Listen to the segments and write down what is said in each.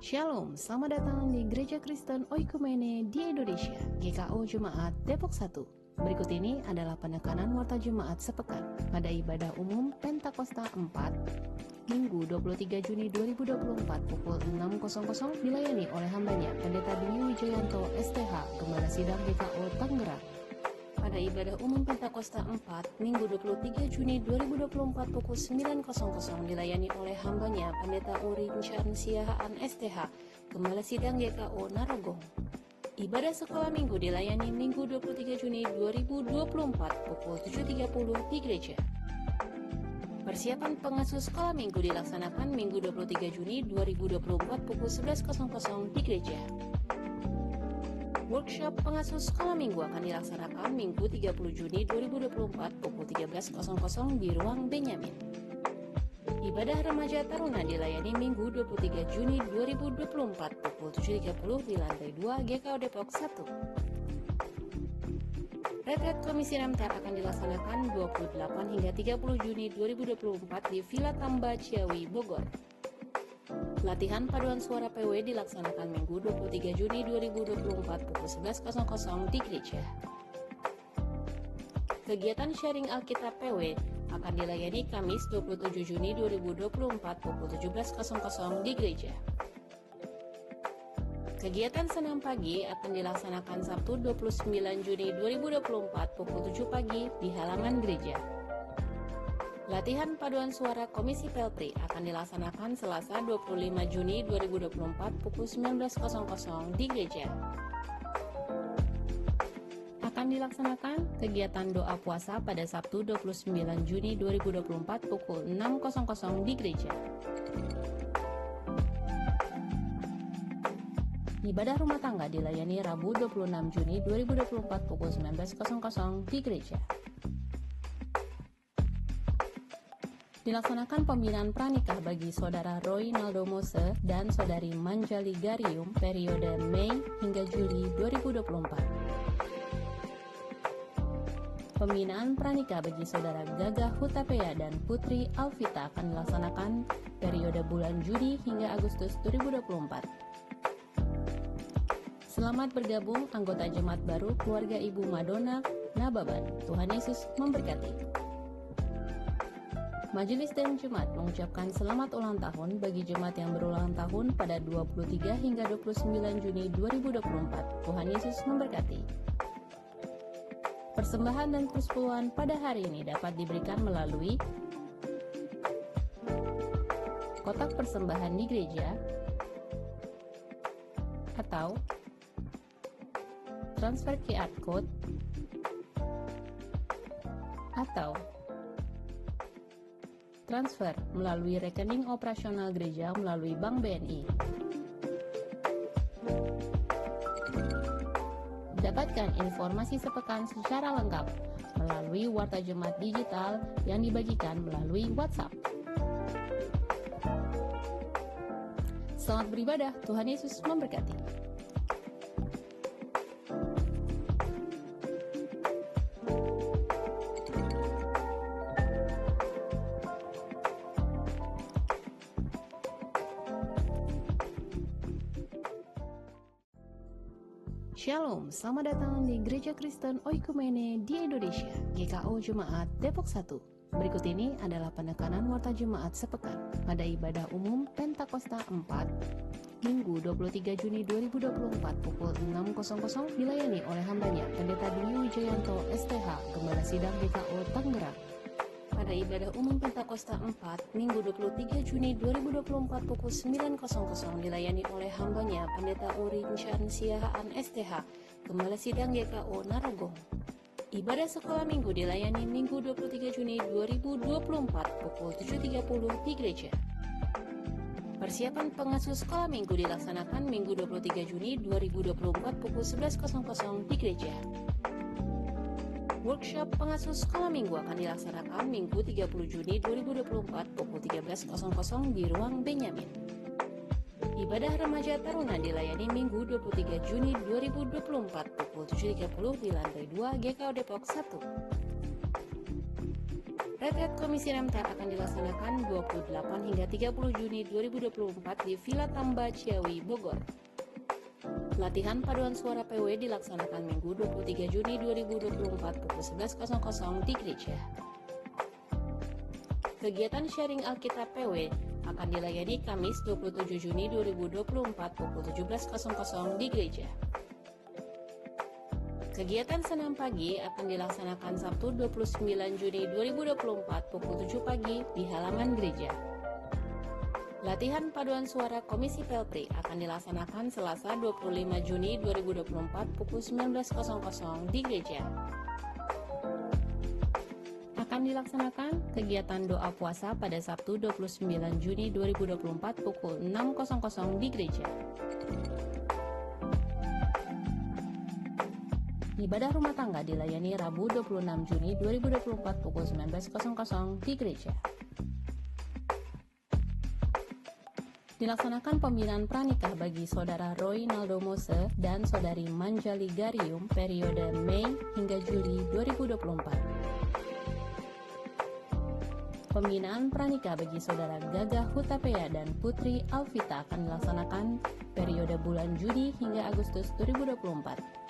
Shalom, selamat datang di Gereja Kristen Oikumene di Indonesia, GKO Jemaat Depok 1. Berikut ini adalah penekanan warta Jemaat sepekan pada ibadah umum Pentakosta 4, Minggu 23 Juni 2024 pukul 6.00 dilayani oleh hambanya Pendeta Dwi Wijayanto STH, Gembala Sidang GKO Tangerang. Pada ibadah umum Pentakosta 4, Minggu 23 Juni 2024 pukul 9.00 dilayani oleh hambanya Pendeta Urin Chan Siahaan STH, Gembala Sidang GKO Narogong. Ibadah sekolah minggu dilayani Minggu 23 Juni 2024 pukul 7.30 di gereja. Persiapan pengasuh sekolah minggu dilaksanakan Minggu 23 Juni 2024 pukul 11.00 di gereja. Workshop pengasuh sekolah minggu akan dilaksanakan Minggu 30 Juni 2024 pukul 13.00 di ruang Benyamin. Ibadah remaja taruna dilayani Minggu 23 Juni 2024 pukul 7.30 di lantai 2 GKO Depok 1. Retret Komisi Ramtar akan dilaksanakan 28 hingga 30 Juni 2024 di Villa Tamba Ciawi, Bogor. Latihan paduan suara PW dilaksanakan Minggu 23 Juni 2024 pukul 11.00 di gereja. Kegiatan sharing Alkitab PW akan dilayani Kamis 27 Juni 2024 pukul 17.00 di gereja. Kegiatan senam pagi akan dilaksanakan Sabtu 29 Juni 2024 pukul 7 pagi di halaman gereja. Latihan paduan suara Komisi Peltri akan dilaksanakan Selasa 25 Juni 2024 pukul 19.00 di gereja. Akan dilaksanakan kegiatan doa puasa pada Sabtu 29 Juni 2024 pukul 6.00 di gereja. Ibadah rumah tangga dilayani Rabu 26 Juni 2024 pukul 19.00 di gereja. Dilaksanakan pembinaan pranikah bagi Saudara Roy Naldo Mose dan Saudari Manjali Garium periode Mei hingga Juli 2024. Pembinaan pranikah bagi Saudara Gagah Hutapea dan Putri Alvita akan dilaksanakan periode bulan Juni hingga Agustus 2024. Selamat bergabung anggota jemaat baru keluarga Ibu Madonna Nababan. Tuhan Yesus memberkati. Majelis dan Jemaat mengucapkan selamat ulang tahun bagi jemaat yang berulang tahun pada 23 hingga 29 Juni 2024. Tuhan Yesus memberkati. Persembahan dan persepuluhan pada hari ini dapat diberikan melalui kotak persembahan di gereja atau transfer QR Code atau transfer melalui rekening operasional gereja melalui Bank BNI. Dapatkan informasi sepekan secara lengkap melalui warta jemaat digital yang dibagikan melalui WhatsApp. Selamat beribadah, Tuhan Yesus memberkati. Shalom, selamat datang di Gereja Kristen Oikumene di Indonesia, GKO Jemaat Depok 1. Berikut ini adalah penekanan warta Jemaat sepekan pada ibadah umum Pentakosta 4, Minggu 23 Juni 2024 pukul 6.00 dilayani oleh hambanya Pendeta Dwi Wijayanto STH, Gembala Sidang GKO Tangerang. Pada ibadah umum Pentakosta 4, Minggu 23 Juni 2024 pukul 9.00 dilayani oleh hambanya Pendeta Urin Chan Siahaan STH, Gembala Sidang GKO Narogong. Ibadah sekolah minggu dilayani Minggu 23 Juni 2024 pukul 7.30 di gereja. Persiapan pengasuh sekolah minggu dilaksanakan Minggu 23 Juni 2024 pukul 11.00 di gereja. Workshop pengasuh sekolah minggu akan dilaksanakan Minggu 30 Juni 2024 pukul 13.00 di ruang Benyamin. Ibadah remaja taruna dilayani Minggu 23 Juni 2024 pukul 7.30 di lantai 2 GKO Depok 1. Retret Komisi Remter akan dilaksanakan 28 hingga 30 Juni 2024 di Villa Tamba Ciawi, Bogor. Latihan paduan suara PW dilaksanakan Minggu 23 Juni 2024 pukul 11.00 di gereja. Kegiatan sharing Alkitab PW akan dilayani Kamis 27 Juni 2024 pukul 17.00 di gereja. Kegiatan senam pagi akan dilaksanakan Sabtu 29 Juni 2024 pukul 7 pagi di halaman gereja. Latihan paduan suara Komisi PLT akan dilaksanakan Selasa 25 Juni 2024 pukul 19.00 di gereja. Akan dilaksanakan kegiatan doa puasa pada Sabtu 29 Juni 2024 pukul 6.00 di gereja. Ibadah rumah tangga dilayani Rabu 26 Juni 2024 pukul 19.00 di gereja. Dilaksanakan pembinaan pranikah bagi Saudara Roy Naldo Mose dan Saudari Manjali Garium periode Mei hingga Juli 2024. Pembinaan pranikah bagi Saudara Gagah Hutapea dan Putri Alvita akan dilaksanakan periode bulan Juni hingga Agustus 2024.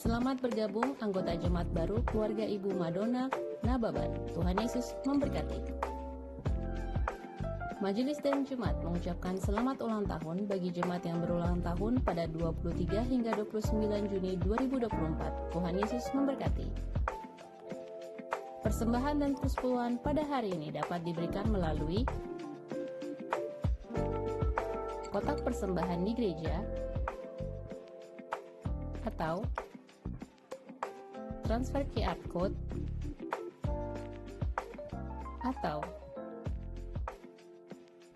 Selamat bergabung anggota jemaat baru keluarga Ibu Madonna Nababan. Tuhan Yesus memberkati. Majelis dan jemaat mengucapkan selamat ulang tahun bagi jemaat yang berulang tahun pada 23 hingga 29 Juni 2024. Tuhan Yesus memberkati. Persembahan dan persepuluhan pada hari ini dapat diberikan melalui kotak persembahan di gereja atau transfer QR Code atau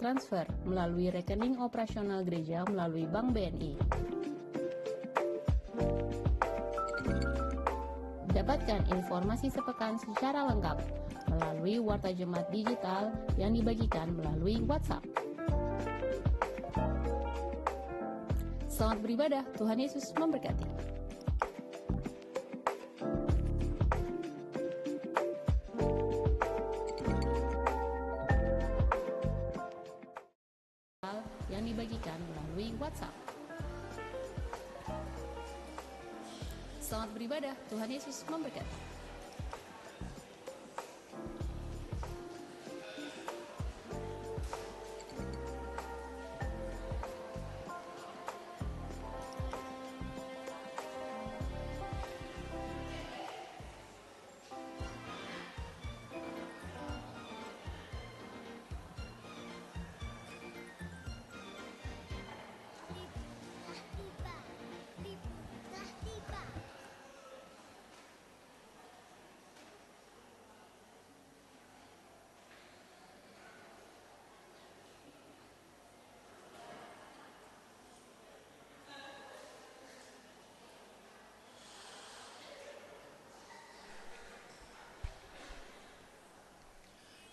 transfer melalui rekening operasional gereja melalui Bank BNI. Dapatkan informasi sepekan secara lengkap melalui Warta Jemaat Digital yang dibagikan melalui WhatsApp. Selamat beribadah, Tuhan Yesus memberkati. Yang dibagikan melalui WhatsApp. Selamat beribadah, Tuhan Yesus memberkati.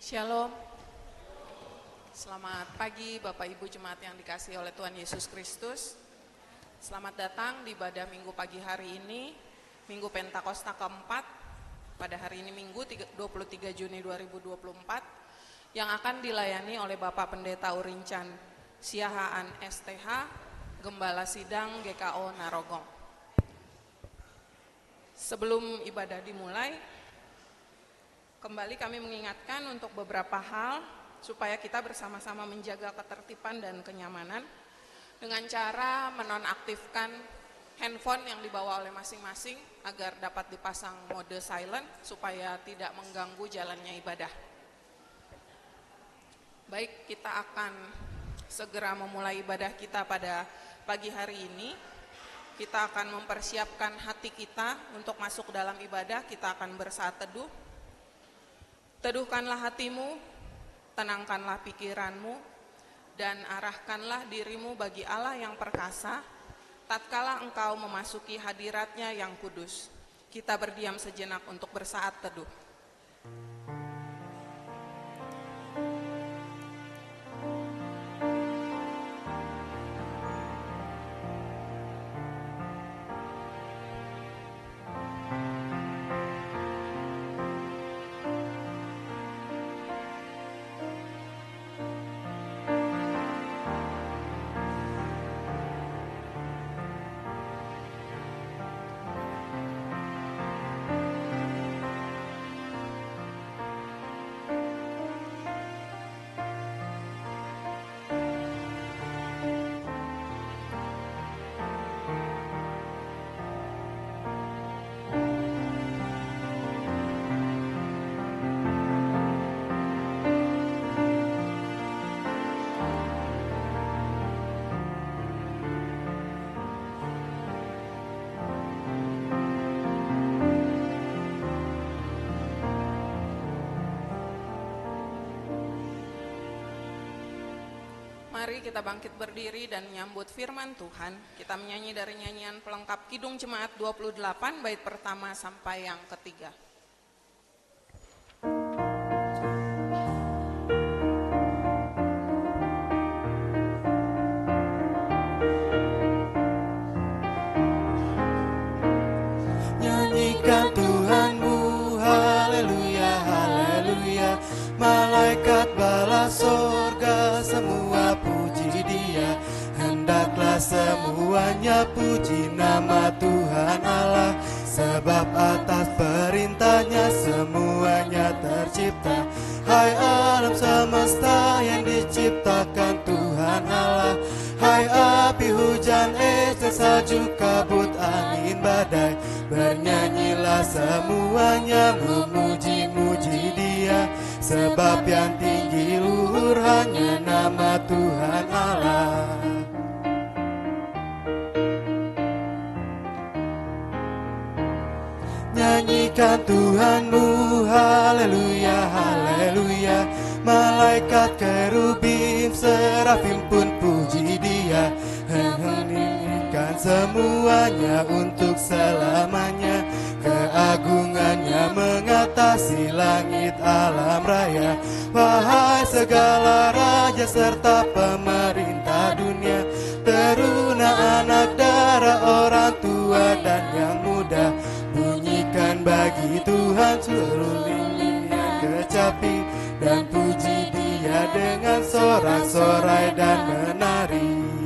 Shalom. Selamat pagi Bapak Ibu Jemaat yang dikasihi oleh Tuhan Yesus Kristus. Selamat datang di ibadah Minggu pagi hari ini, Minggu Pentakosta keempat, pada hari ini Minggu 23 Juni 2024, yang akan dilayani oleh Bapak Pendeta Urincan Siahaan STH, Gembala Sidang GKO Narogong. Sebelum ibadah dimulai, kembali kami mengingatkan untuk beberapa hal supaya kita bersama-sama menjaga ketertiban dan kenyamanan dengan cara menonaktifkan handphone yang dibawa oleh masing-masing agar dapat dipasang mode silent supaya tidak mengganggu jalannya ibadah. Baik, kita akan segera memulai ibadah kita pada pagi hari ini. Kita akan mempersiapkan hati kita untuk masuk dalam ibadah. Kita akan bersaat teduh. Teduhkanlah hatimu, tenangkanlah pikiranmu, dan arahkanlah dirimu bagi Allah yang perkasa, tatkala engkau memasuki hadiratnya yang kudus. Kita berdiam sejenak untuk bersaat teduh. Mari kita bangkit berdiri dan menyambut firman Tuhan. Kita menyanyi dari nyanyian pelengkap Kidung Jemaat 28, bait pertama sampai yang ketiga. Nyanyikan Tuhanmu, haleluya, haleluya. Malaikat bala sorga semua puji Dia. Hendaklah semuanya puji nama Tuhan Allah, sebab atas perintahnya semuanya tercipta. Hai alam semesta yang diciptakan Tuhan Allah, hai api, hujan, es, dan salju, kabut, angin, badai. Bernyanyilah semuanya memuji-muji Dia, sebab yang tinggi luhur hanya nama Tuhan Allah. Nyanyikan Tuhanmu, haleluya, haleluya. Malaikat kerubim serafim pun puji Dia. Heningkan semuanya untuk selamanya. Keagungannya mengatasi langit alam raya. Wahai segala raja serta pemerintah dunia, teruna anak darah, orang tua dan yang muda, bunyikan bagi Tuhan seluruh linian kecapi, dan puji Dia dengan sorak-sorai dan menari.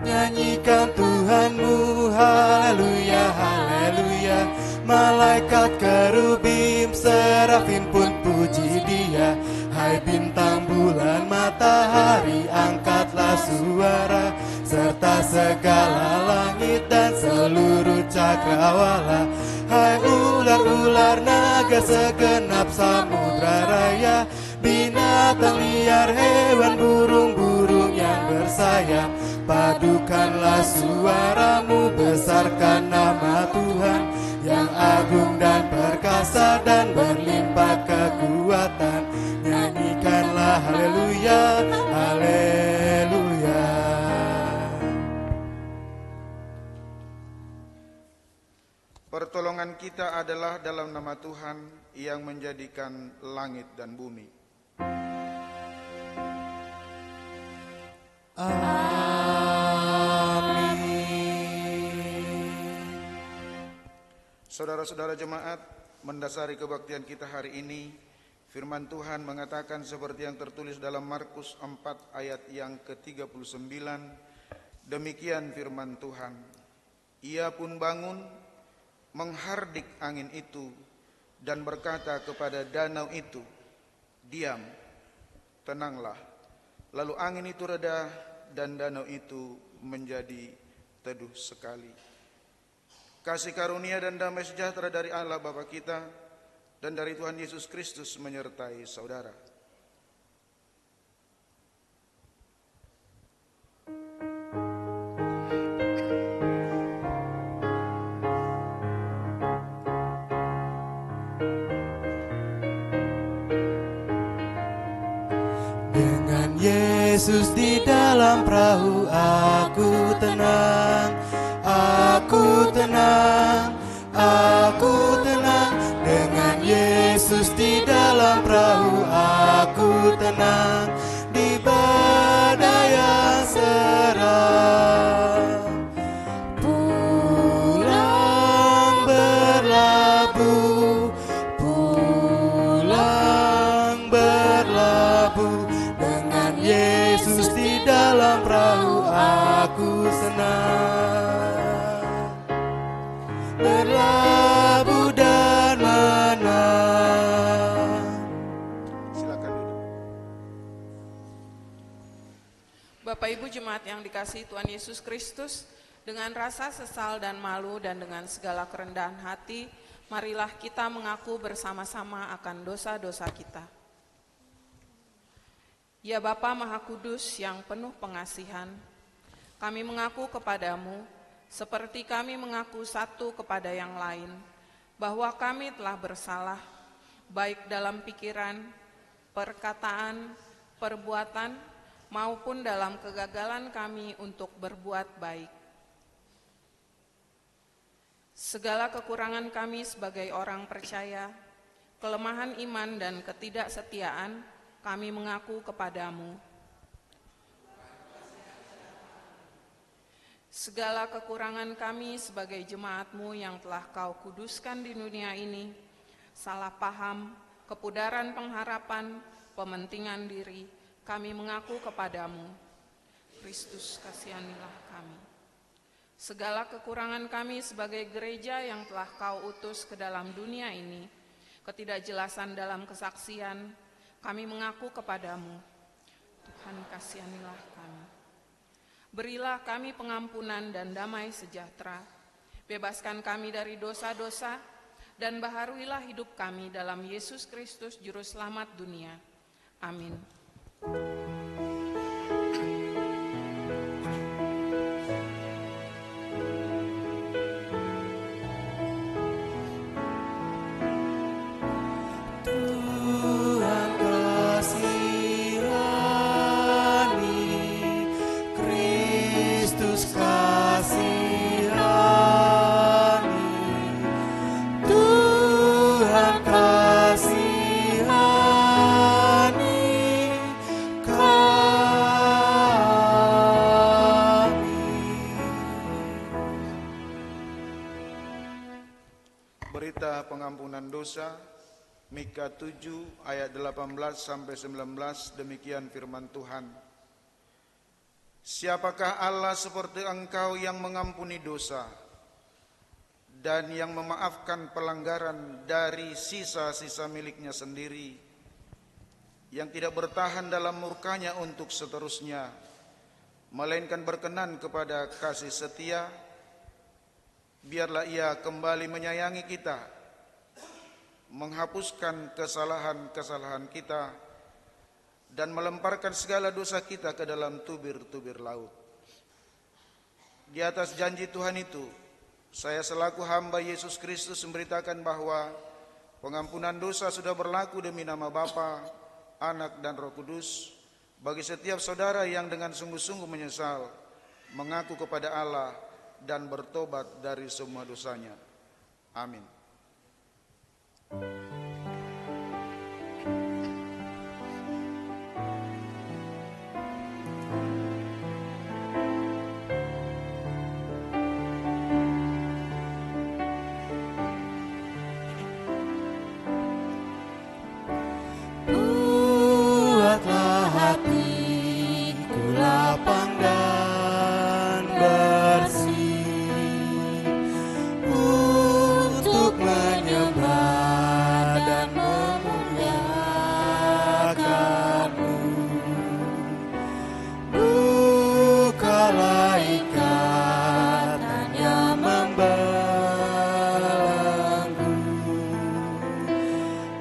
Nyanyikan Tuhanmu, haleluya, haleluya. Malaikat kerubim serafim pun puji Dia. Hai bintang, bulan, matahari, angkatlah suara, serta segala langit dan seluruh cakrawala. Hai ular-ular, naga, segenap samudra raya, binatang liar, hewan, burung-burung yang bersayap. Padukanlah suaramu, besarkan nama Tuhan, yang agung dan perkasa dan berlimpah kekuatan. Nyanyikanlah haleluya, haleluya. Pertolongan kita adalah dalam nama Tuhan yang menjadikan langit dan bumi. Saudara-saudara jemaat, mendasari kebaktian kita hari ini, firman Tuhan mengatakan seperti yang tertulis dalam Markus 4 ayat yang ke-39. Demikian firman Tuhan. Ia pun bangun, menghardik angin itu, dan berkata kepada danau itu, diam, tenanglah. Lalu angin itu reda dan danau itu menjadi teduh sekali. Kasih karunia dan damai sejahtera dari Allah Bapa kita dan dari Tuhan Yesus Kristus menyertai saudara. Dengan Yesus di dalam perahu aku tenang, aku tenang, aku tenang. Dengan Yesus di dalam perahu aku tenang, di badai yang seram. Pulang berlabuh, pulang berlabuh. Dengan Yesus di dalam perahu aku senang, berlabuh dan menang. Silakan duduk. Bapak Ibu jemaat yang dikasihi Tuhan Yesus Kristus, dengan rasa sesal dan malu dan dengan segala kerendahan hati, marilah kita mengaku bersama-sama akan dosa-dosa kita. Ya Bapa Maha Kudus yang penuh pengasihan, kami mengaku kepadamu, seperti kami mengaku satu kepada yang lain, bahwa kami telah bersalah, baik dalam pikiran, perkataan, perbuatan, maupun dalam kegagalan kami untuk berbuat baik. Segala kekurangan kami sebagai orang percaya, kelemahan iman dan ketidaksetiaan, kami mengaku kepadamu. Segala kekurangan kami sebagai jemaat-Mu yang telah Kau kuduskan di dunia ini, salah paham, kepudaran pengharapan, pementingan diri, kami mengaku kepadamu. Kristus, kasihanilah kami. Segala kekurangan kami sebagai gereja yang telah Kau utus ke dalam dunia ini, ketidakjelasan dalam kesaksian, kami mengaku kepadamu. Tuhan, kasihanilah kami. Berilah kami pengampunan dan damai sejahtera, bebaskan kami dari dosa-dosa, dan baharuilah hidup kami dalam Yesus Kristus Juru Selamat dunia. Amin. Berita pengampunan dosa, Mika 7 ayat 18 sampai 19, demikian firman Tuhan. Siapakah Allah seperti Engkau yang mengampuni dosa dan yang memaafkan pelanggaran dari sisa-sisa miliknya sendiri, yang tidak bertahan dalam murkanya untuk seterusnya, melainkan berkenan kepada kasih setia. Biarlah Ia kembali menyayangi kita, menghapuskan kesalahan-kesalahan kita, dan melemparkan segala dosa kita ke dalam tubir-tubir laut. Di atas janji Tuhan itu, saya selaku hamba Yesus Kristus memberitakan bahwa pengampunan dosa sudah berlaku demi nama Bapa, Anak, dan Roh Kudus bagi setiap saudara yang dengan sungguh-sungguh menyesal, mengaku kepada Allah, dan bertobat dari semua dosanya. Amin. Buatlah hatiku lapang dan bersih untuk menyembah dan memuliakan-Mu. Bukalah ikatan yang membelenggu,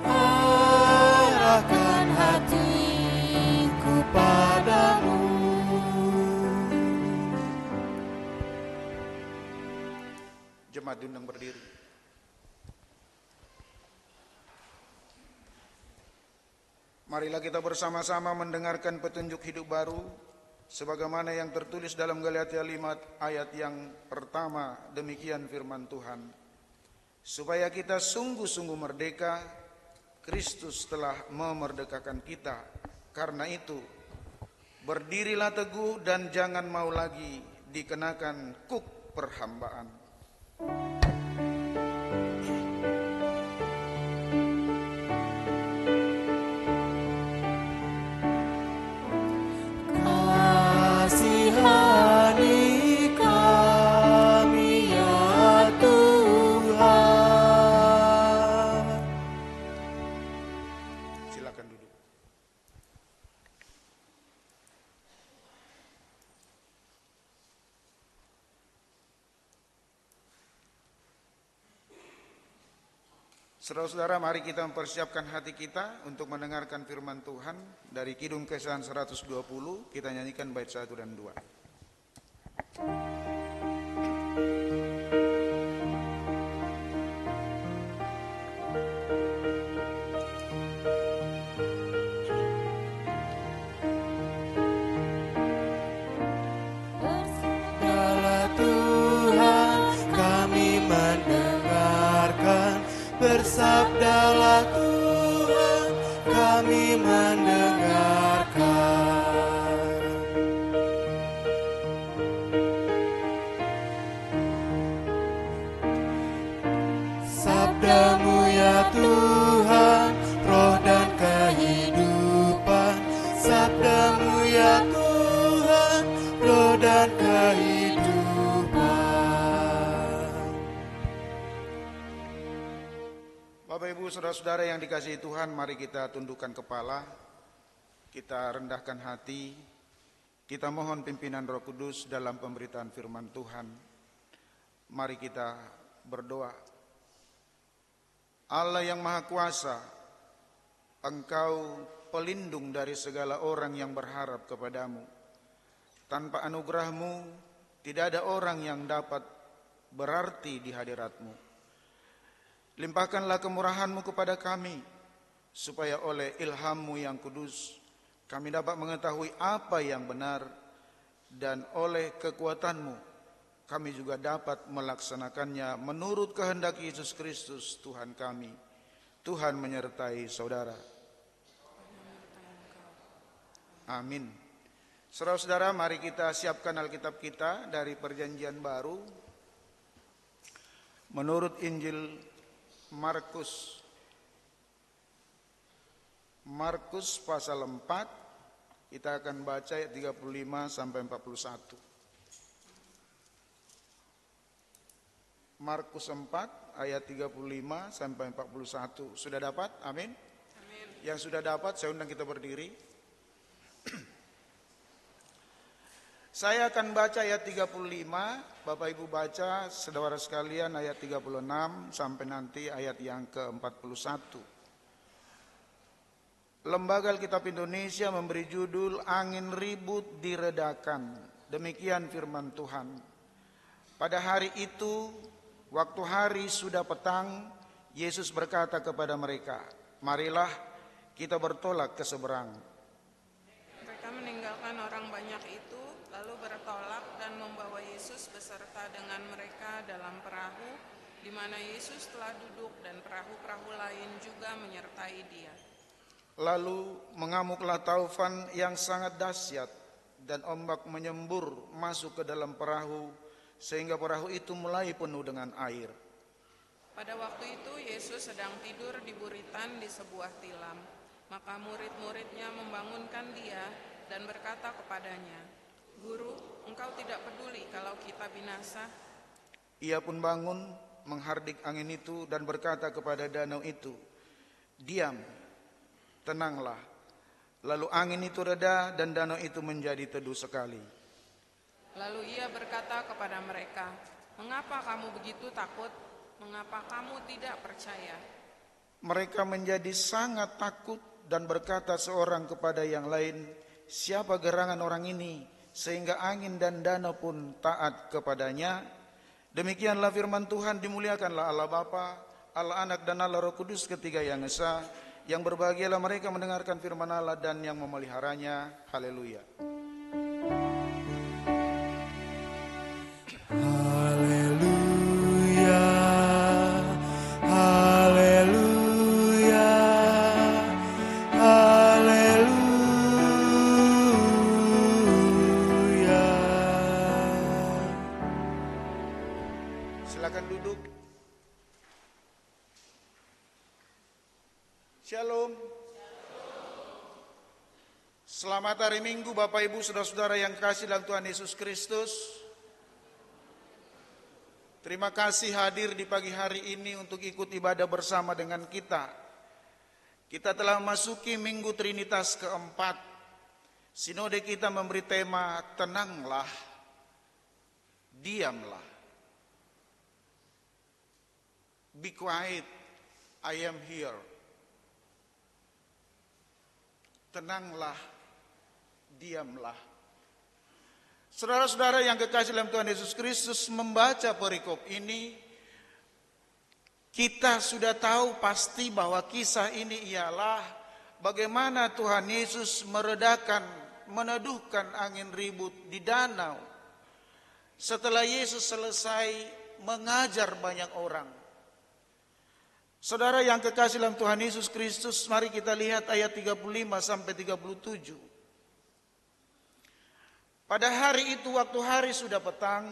arahkan hatiku padamu. Jemaat diundang berdiri. Marilah kita bersama-sama mendengarkan petunjuk hidup baru sebagaimana yang tertulis dalam Galatia 5 ayat yang pertama. Demikian firman Tuhan. Supaya kita sungguh-sungguh merdeka, Kristus telah memerdekakan kita. Karena itu, berdirilah teguh dan jangan mau lagi dikenakan kuk perhambaan. Kasihani kami ya Tuhan. Silakan duduk. Saudara-saudara, mari kita mempersiapkan hati kita untuk mendengarkan firman Tuhan dari Kidung Kesahan 120. Kita nyanyikan bait 1 dan 2. bersabdalah Tuhan, kami mendengarkan. Sabdamu ya Tuhan, roh dan kehidupan. Sabdamu ya Tuhan, roh dan kehidupan. Bapak Ibu Saudara-saudara yang dikasihi Tuhan, mari kita tundukkan kepala, kita rendahkan hati, kita mohon pimpinan Roh Kudus dalam pemberitaan firman Tuhan. Mari kita berdoa. Allah yang Maha Kuasa, Engkau pelindung dari segala orang yang berharap kepadamu. Tanpa anugerah-Mu, tidak ada orang yang dapat berarti di hadirat-Mu. Limpahkanlah kemurahan-Mu kepada kami, supaya oleh ilham-Mu yang kudus, kami dapat mengetahui apa yang benar, dan oleh kekuatan-Mu, kami juga dapat melaksanakannya menurut kehendak Yesus Kristus Tuhan kami. Tuhan menyertai saudara. Amin. Saudara-saudara, mari kita siapkan Alkitab kita dari Perjanjian Baru menurut Injil Markus. Markus pasal 4, kita akan baca ayat 35 sampai 41. Markus 4 ayat 35 sampai 41. Sudah dapat? Amin. Amin. Yang sudah dapat saya undang kita berdiri. Saya akan baca ayat 35, Bapak Ibu baca saudara sekalian ayat 36 sampai nanti ayat yang ke-41. Lembaga Alkitab Indonesia memberi judul Angin Ribut Diredakan. Demikian firman Tuhan. Pada hari itu, waktu hari sudah petang, Yesus berkata kepada mereka, "Marilah kita bertolak ke seberang." Mereka meninggalkan orang banyak itu, lalu bertolak dan membawa Yesus beserta dengan mereka dalam perahu, di mana Yesus telah duduk dan perahu-perahu lain juga menyertai Dia. Lalu mengamuklah taufan yang sangat dahsyat, dan ombak menyembur masuk ke dalam perahu, sehingga perahu itu mulai penuh dengan air. Pada waktu itu Yesus sedang tidur di buritan di sebuah tilam. Maka murid-muridnya membangunkan Dia dan berkata kepadanya, "Guru, Engkau tidak peduli kalau kita binasa?" Ia pun bangun, menghardik angin itu dan berkata kepada danau itu, "Diam, tenanglah." Lalu angin itu reda dan danau itu menjadi teduh sekali. Lalu Ia berkata kepada mereka, "Mengapa kamu begitu takut? Mengapa kamu tidak percaya?" Mereka menjadi sangat takut dan berkata seorang kepada yang lain, "Siapa gerangan orang ini sehingga angin dan danau pun taat kepadanya?" Demikianlah firman Tuhan. Dimuliakanlah Allah Bapa, Allah Anak dan Allah Roh Kudus, ketiga yang esa. Yang berbahagialah mereka mendengarkan firman Allah dan yang memeliharanya. Haleluya. Haleluya, haleluya, haleluya. Silakan duduk. Shalom. Selamat hari Minggu Bapak Ibu Saudara-saudara yang kasih dalam Tuhan Yesus Kristus. Terima kasih hadir di pagi hari ini untuk ikut ibadah bersama dengan kita. Kita telah memasuki Minggu Trinitas keempat. Sinode kita memberi tema tenanglah, diamlah. Be quiet, I am here. Tenanglah, diamlah. Saudara-saudara yang kekasih dalam Tuhan Yesus Kristus, membaca perikop ini, kita sudah tahu pasti bahwa kisah ini ialah bagaimana Tuhan Yesus meneduhkan angin ribut di danau. Setelah Yesus selesai mengajar banyak orang. Saudara yang kekasih dalam Tuhan Yesus Kristus, mari kita lihat ayat 35 sampai 37. Pada hari itu, waktu hari sudah petang,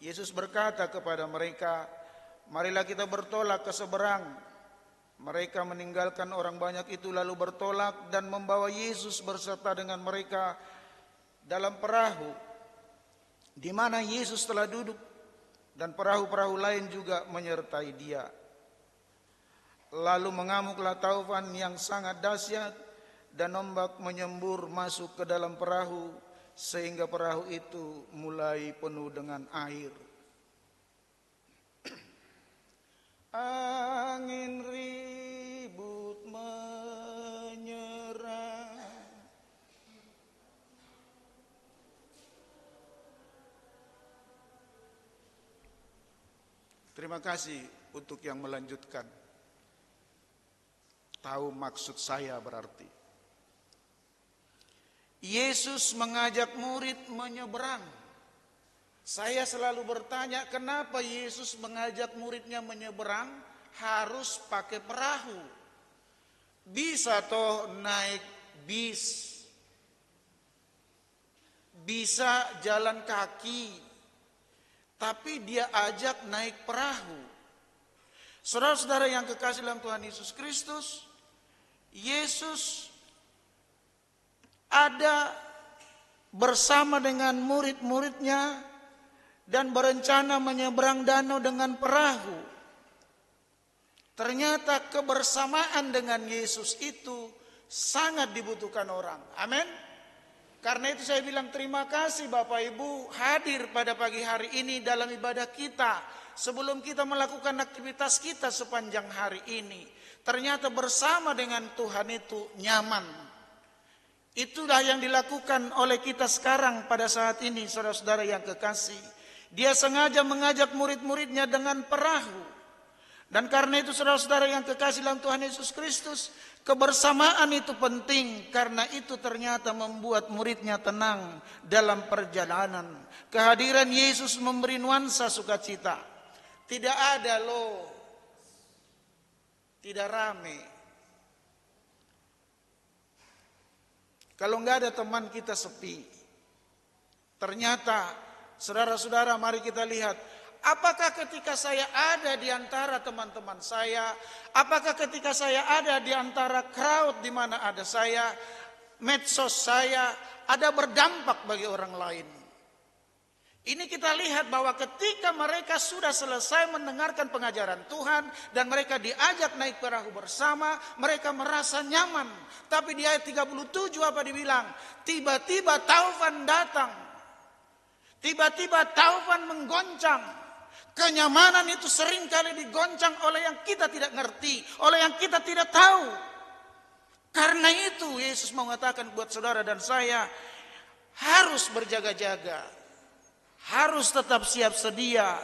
Yesus berkata kepada mereka, marilah kita bertolak ke seberang. Mereka meninggalkan orang banyak itu lalu bertolak dan membawa Yesus berserta dengan mereka dalam perahu, di mana Yesus telah duduk, dan perahu-perahu lain juga menyertai dia. Lalu mengamuklah taufan yang sangat dahsyat, dan ombak menyembur masuk ke dalam perahu, sehingga perahu itu mulai penuh dengan air. Angin ribut menyerang. Terima kasih untuk yang melanjutkan. Tahu maksud saya berarti. Yesus mengajak murid menyeberang. Saya selalu bertanya, kenapa Yesus mengajak muridnya menyeberang harus pakai perahu? Bisa toh naik bis, bisa jalan kaki, tapi dia ajak naik perahu. Saudara-saudara yang kekasih dalam Tuhan Yesus Kristus, Yesus ada bersama dengan murid-muridnya dan berencana menyeberang danau dengan perahu. Ternyata kebersamaan dengan Yesus itu sangat dibutuhkan orang. Amin. Karena itu saya bilang terima kasih Bapak Ibu hadir pada pagi hari ini dalam ibadah kita. Sebelum kita melakukan aktivitas kita sepanjang hari ini, ternyata bersama dengan Tuhan itu nyaman. Itulah yang dilakukan oleh kita sekarang pada saat ini, saudara-saudara yang kekasih. Dia sengaja mengajak murid-muridnya dengan perahu. Dan karena itu saudara-saudara yang kekasih dalam Tuhan Yesus Kristus, kebersamaan itu penting. Karena itu ternyata membuat muridnya tenang dalam perjalanan. Kehadiran Yesus memberi nuansa sukacita. Tidak ada loh, tidak rame. Kalau nggak ada teman kita sepi. Ternyata saudara-saudara mari kita lihat. Apakah ketika saya ada di antara teman-teman saya, apakah ketika saya ada di antara crowd di mana ada saya, medsos saya, ada berdampak bagi orang lain? Ini kita lihat bahwa ketika mereka sudah selesai mendengarkan pengajaran Tuhan dan mereka diajak naik perahu bersama, mereka merasa nyaman. Tapi di ayat 37 apa dibilang? Tiba-tiba taufan datang. Tiba-tiba taufan menggoncang. Kenyamanan itu seringkali digoncang oleh yang kita tidak ngerti, oleh yang kita tidak tahu. Karena itu Yesus mengatakan buat saudara dan saya harus berjaga-jaga. Harus tetap siap sedia.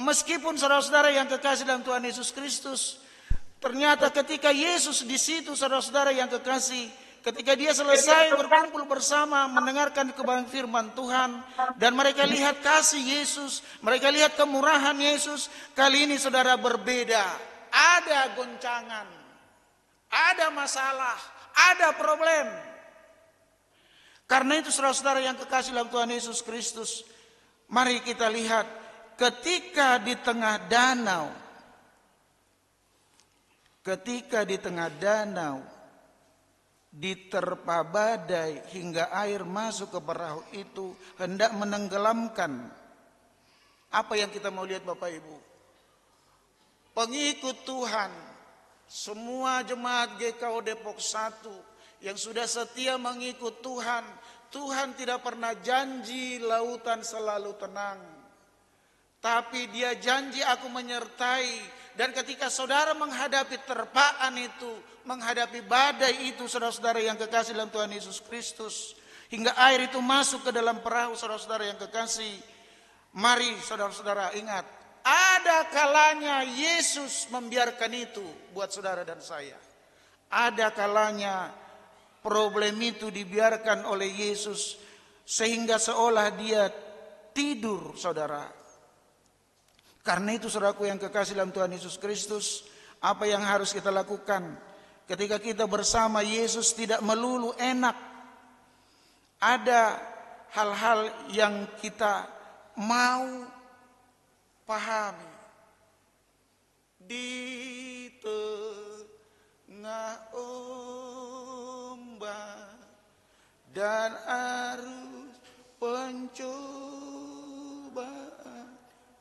Meskipun saudara-saudara yang kekasih dalam Tuhan Yesus Kristus, ternyata ketika Yesus di situ saudara-saudara yang kekasih, ketika dia selesai berkumpul bersama mendengarkan kebenaran firman Tuhan dan mereka lihat kasih Yesus, mereka lihat kemurahan Yesus, kali ini saudara berbeda. Ada goncangan, ada masalah, ada problem. Karena itu saudara-saudara yang kekasih dalam Tuhan Yesus Kristus, mari kita lihat ketika di tengah danau, diterpa badai hingga air masuk ke perahu itu hendak menenggelamkan. Apa yang kita mau lihat Bapak Ibu? Pengikut Tuhan, semua jemaat GKO Depok 1 yang sudah setia mengikut Tuhan, Tuhan tidak pernah janji lautan selalu tenang. Tapi dia janji aku menyertai. Dan ketika saudara menghadapi terpaan itu, menghadapi badai itu, saudara-saudara yang kekasih dalam Tuhan Yesus Kristus, hingga air itu masuk ke dalam perahu, saudara-saudara yang kekasih, mari saudara-saudara ingat, ada kalanya Yesus membiarkan itu buat saudara dan saya. Ada kalanya problem itu dibiarkan oleh Yesus sehingga seolah dia tidur, saudara. Karena itu saudaraku yang kekasih dalam Tuhan Yesus Kristus, Apa yang harus kita lakukan ketika kita bersama Yesus? Tidak melulu enak. Ada hal-hal yang kita mau pahami. Di tengah ombak dan arus pencobaan.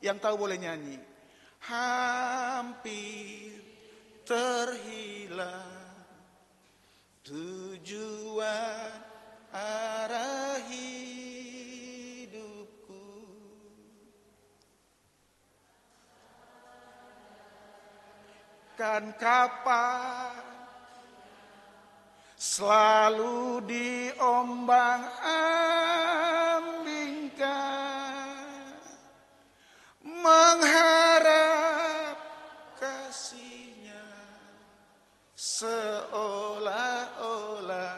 Yang tahu boleh nyanyi. Hampir terhilang tujuan arah hidupku. Kan kapan selalu diombang-ambingkan, mengharap kasih-Nya seolah-olah.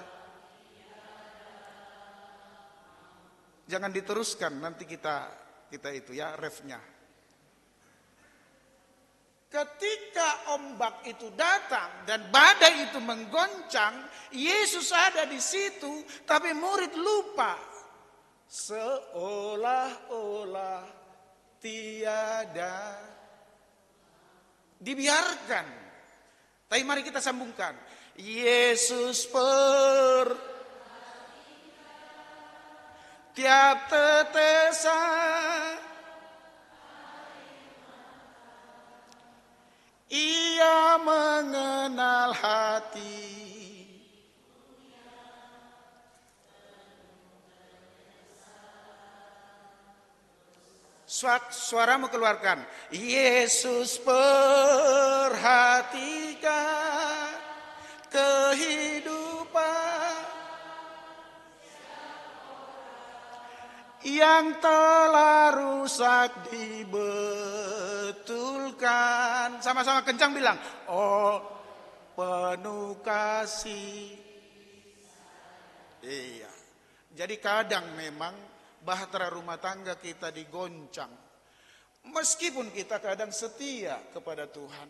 Jangan diteruskan, nanti kita itu ya refnya. Ketika ombak itu datang dan badai itu menggoncang, Yesus ada di situ, tapi murid lupa. Seolah-olah tiada, dibiarkan. Tapi mari kita sambungkan. Yesus tiap tetesan Ia mengenal hati. Suaramu keluarkan. Yesus perhatikan kehidupan yang telah rusak dibetulkan. Sama-sama kencang bilang, oh penuh kasih. Iya. Jadi kadang memang bahtera rumah tangga kita digoncang. Meskipun kita kadang setia kepada Tuhan.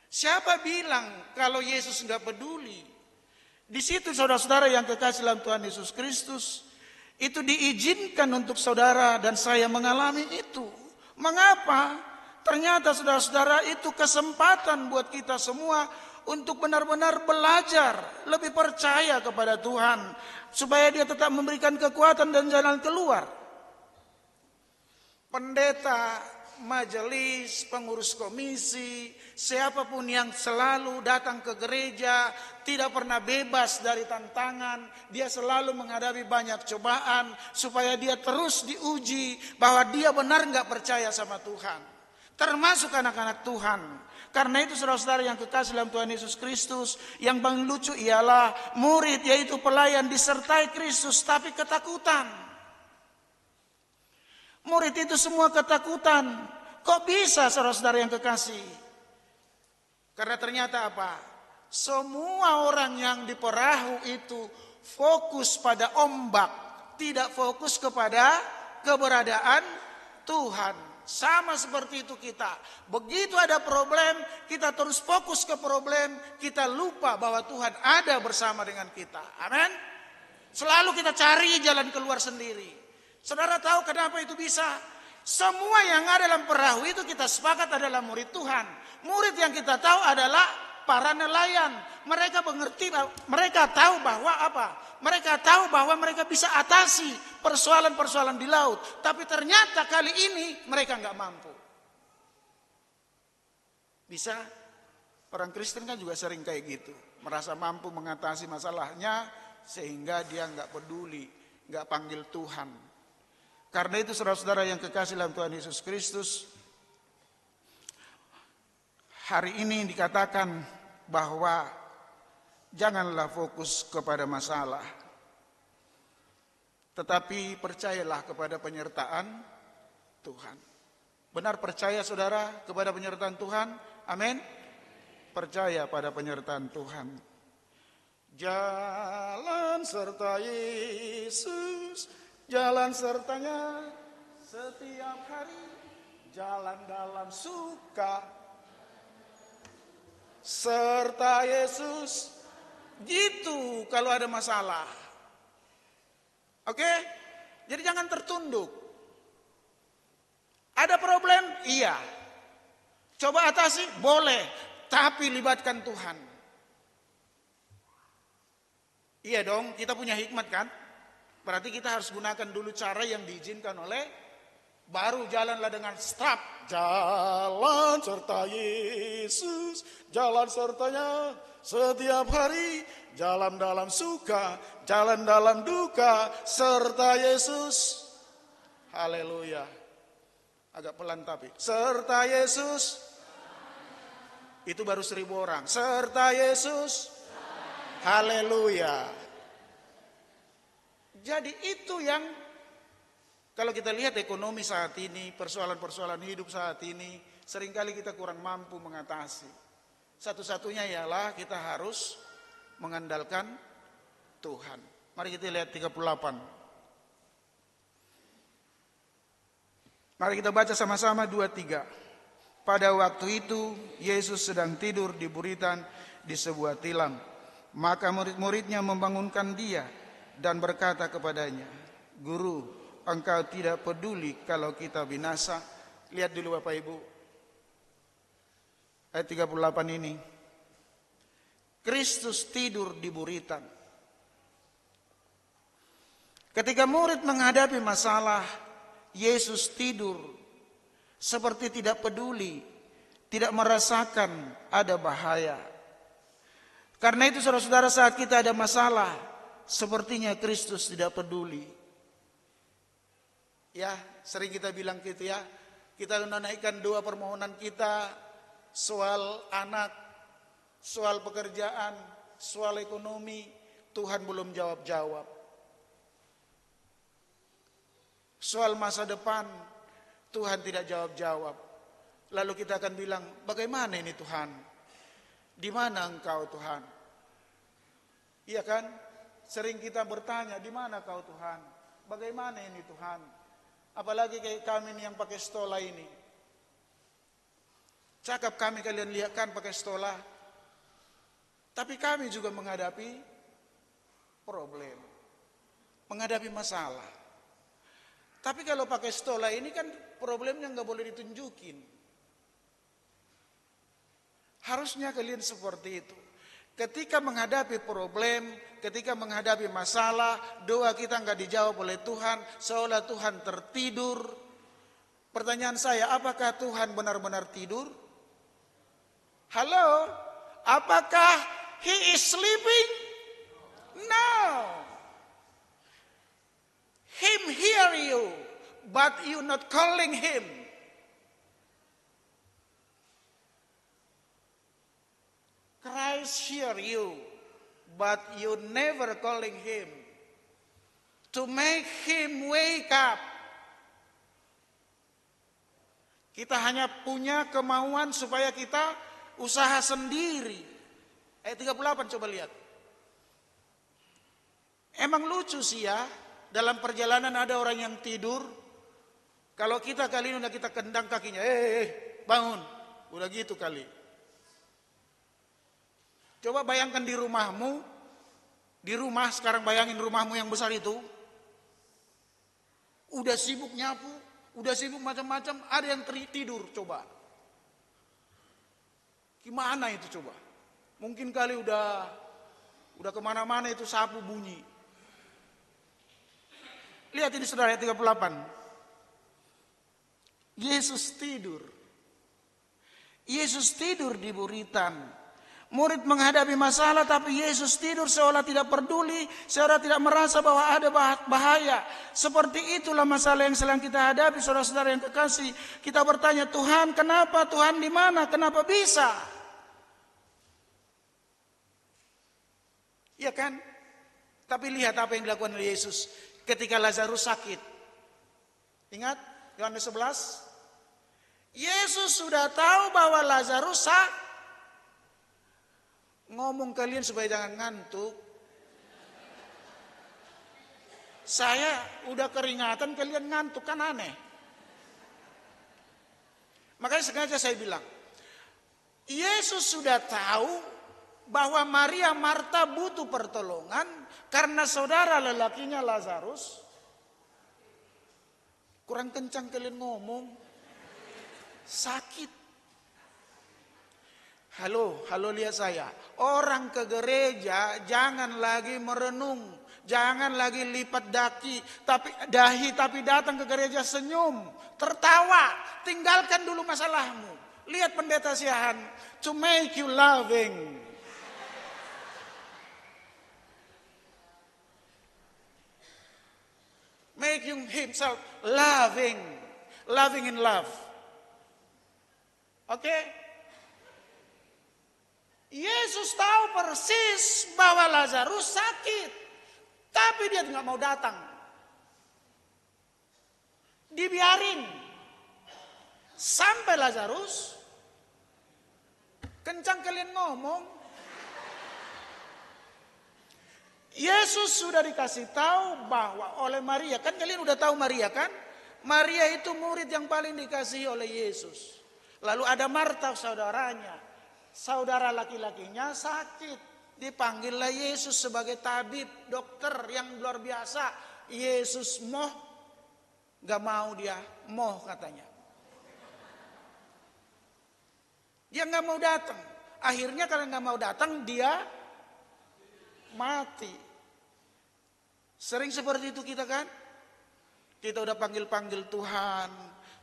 Siapa bilang kalau Yesus enggak peduli? Di situ saudara-saudara yang kekasih dalam Tuhan Yesus Kristus, itu diizinkan untuk saudara dan saya mengalami itu. Mengapa? Ternyata saudara-saudara itu kesempatan buat kita semua untuk benar-benar belajar, lebih percaya kepada Tuhan, supaya Dia tetap memberikan kekuatan dan jalan keluar. Pendeta, majelis, pengurus komisi, siapapun yang selalu datang ke gereja, tidak pernah bebas dari tantangan. Dia selalu menghadapi banyak cobaan, supaya dia terus diuji bahwa dia benar nggak percaya sama Tuhan. Termasuk anak-anak Tuhan. Karena itu saudara-saudara yang kekasih dalam Tuhan Yesus Kristus, yang paling lucu ialah murid, yaitu pelayan disertai Kristus tapi ketakutan. Murid itu semua ketakutan. Kok bisa saudara-saudara yang kekasih? Karena ternyata apa? Semua orang yang di perahu itu fokus pada ombak, tidak fokus kepada keberadaan Tuhan. Sama seperti itu kita. Begitu ada problem, kita terus fokus ke problem, kita lupa bahwa Tuhan ada bersama dengan kita. Amin. Selalu kita cari jalan keluar sendiri. Saudara tahu kenapa itu bisa? Semua yang ada dalam perahu itu kita sepakat adalah murid Tuhan. Murid yang kita tahu adalah para nelayan. Mereka mengerti, mereka tahu bahwa apa? Mereka tahu bahwa mereka bisa atasi persoalan-persoalan di laut. Tapi ternyata kali ini mereka nggak mampu. Bisa? Orang Kristen kan juga sering kayak gitu. Merasa mampu mengatasi masalahnya sehingga dia nggak peduli, nggak panggil Tuhan. Karena itu saudara-saudara yang kekasih dalam Tuhan Yesus Kristus, hari ini dikatakan bahwa janganlah fokus kepada masalah, tetapi percayalah kepada penyertaan Tuhan. Benar percaya saudara kepada penyertaan Tuhan? Amin. Percaya pada penyertaan Tuhan. Jalan serta Yesus, jalan sertanya setiap hari, jalan dalam suka. serta Yesus. Gitu kalau ada masalah. Oke? Jadi jangan tertunduk. Ada problem? Iya. Coba atasi? Boleh. Tapi libatkan Tuhan. Iya dong, kita punya hikmat kan? Berarti kita harus gunakan dulu cara yang diizinkan oleh, baru jalanlah dengan stop. Jalan serta Yesus, jalan sertanya setiap hari. Jalan dalam suka, jalan dalam duka, serta Yesus. Haleluya. Agak pelan tapi. Serta Yesus. Itu baru 1000 orang. Serta Yesus. Haleluya. Jadi itu yang kalau kita lihat ekonomi saat ini, persoalan-persoalan hidup saat ini, seringkali kita kurang mampu mengatasi. Satu-satunya ialah kita harus mengandalkan Tuhan. Mari kita lihat 38. Mari kita baca sama-sama 2-3. Pada waktu itu Yesus sedang tidur di buritan di sebuah tilam. Maka murid-muridnya membangunkan dia dan berkata kepadanya, Guru, engkau tidak peduli kalau kita binasa. Lihat dulu Bapak Ibu. Ayat 38 ini. Kristus tidur di buritan. Ketika murid menghadapi masalah, Yesus tidur seperti tidak peduli, tidak merasakan ada bahaya. Karena itu saudara-saudara, saat kita ada masalah, sepertinya Kristus tidak peduli. Ya, sering kita bilang gitu ya. Kita menaikkan doa permohonan kita soal anak, soal pekerjaan, soal ekonomi, Tuhan belum jawab-jawab. Soal masa depan, Tuhan tidak jawab-jawab. Lalu kita akan bilang, bagaimana ini Tuhan? Di mana engkau Tuhan? Iya kan? Sering kita bertanya, di mana kau Tuhan? Bagaimana ini Tuhan? Apalagi kayak kami yang pakai stola ini. Cakap kami kalian lihat kan pakai stola. Tapi kami juga menghadapi problem. Menghadapi masalah. Tapi kalau pakai stola ini kan problemnya nggak boleh ditunjukin. Harusnya kalian seperti itu. Ketika menghadapi problem, ketika menghadapi masalah, doa kita nggak dijawab oleh Tuhan, seolah Tuhan tertidur. Pertanyaan saya, apakah Tuhan benar-benar tidur? Halo? Apakah He is sleeping? No. Him hear you, but you not calling Him. Christ hear you, but you never calling Him. To make Him wake up. Kita hanya punya kemauan supaya kita usaha sendiri. Ayat 38 coba lihat. Emang lucu sih ya, dalam perjalanan ada orang yang tidur. Kalau kita kali ini udah kita kendang kakinya, bangun. Udah gitu kali. Coba bayangkan di rumahmu, di rumah sekarang bayangin rumahmu yang besar itu. Udah sibuk nyapu, udah sibuk macam-macam, ada yang tidur coba. Gimana itu coba? Mungkin kali udah kemana-mana itu sapu bunyi. Lihat ini saudara ayat 38. Yesus tidur. Yesus tidur di buritan. Murid menghadapi masalah tapi Yesus tidur seolah tidak peduli, seolah tidak merasa bahwa ada bahaya. Seperti itulah masalah yang sedang kita hadapi, saudara-saudara yang kekasih. Kita bertanya, Tuhan kenapa? Tuhan di mana? Kenapa bisa? Iya kan? Tapi lihat apa yang dilakukan oleh Yesus ketika Lazarus sakit. Ingat Yohanes 11? Yesus sudah tahu bahwa Lazarus sakit. Ngomong kalian supaya jangan ngantuk. Saya udah keringatan kalian ngantuk, kan aneh. Makanya sengaja saya bilang, Yesus sudah tahu bahwa Maria Marta butuh pertolongan karena saudara lelakinya Lazarus. Kurang kencang kalian ngomong. Sakit. Halo lihat saya. Orang ke gereja jangan lagi merenung, jangan lagi lipat dahi tapi datang ke gereja senyum, tertawa, tinggalkan dulu masalahmu. Lihat pendeta Siahan, to make you loving. Making himself loving in love. Oke? Yesus tahu persis bahwa Lazarus sakit, tapi dia nggak mau datang. Dibiarin sampai Lazarus. Kencang kalian ngomong. Yesus sudah dikasih tahu bahwa oleh Maria, kan kalian udah tahu Maria kan? Maria itu murid yang paling dikasihi oleh Yesus. Lalu ada Marta saudaranya, saudara laki-lakinya sakit. Dipanggillah Yesus sebagai tabib, dokter yang luar biasa. Yesus gak mau dia, katanya. Dia gak mau datang. Akhirnya karena gak mau datang dia mati. Sering seperti itu kita kan? Kita udah panggil-panggil Tuhan.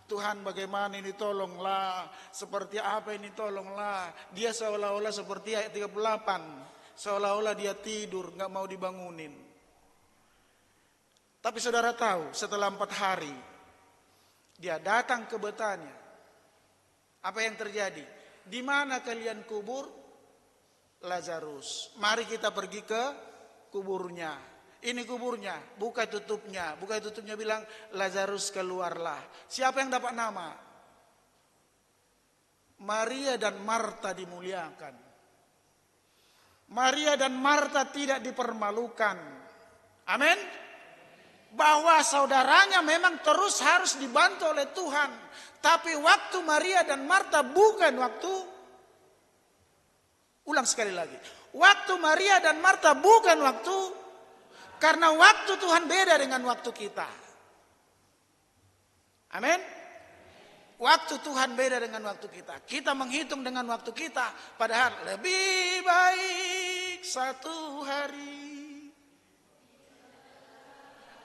Tuhan bagaimana ini tolonglah. Seperti apa ini tolonglah. Dia seolah-olah seperti ayat 38. Seolah-olah dia tidur gak mau dibangunin. Tapi saudara tahu setelah 4 hari dia datang ke Betania. Apa yang terjadi? Di mana kalian kubur Lazarus? Mari kita pergi ke kuburnya. Ini kuburnya, buka tutupnya. Buka tutupnya bilang, Lazarus keluarlah. Siapa yang dapat nama? Maria dan Marta dimuliakan. Maria dan Marta tidak dipermalukan. Amin. Bahwa saudaranya memang terus harus dibantu oleh Tuhan. Tapi waktu Maria dan Marta bukan waktu. Ulang sekali lagi. Waktu Maria dan Marta bukan waktu. Karena waktu Tuhan beda dengan waktu kita. Amin. Waktu Tuhan beda dengan waktu kita. Kita menghitung dengan waktu kita. Padahal lebih baik 1 hari.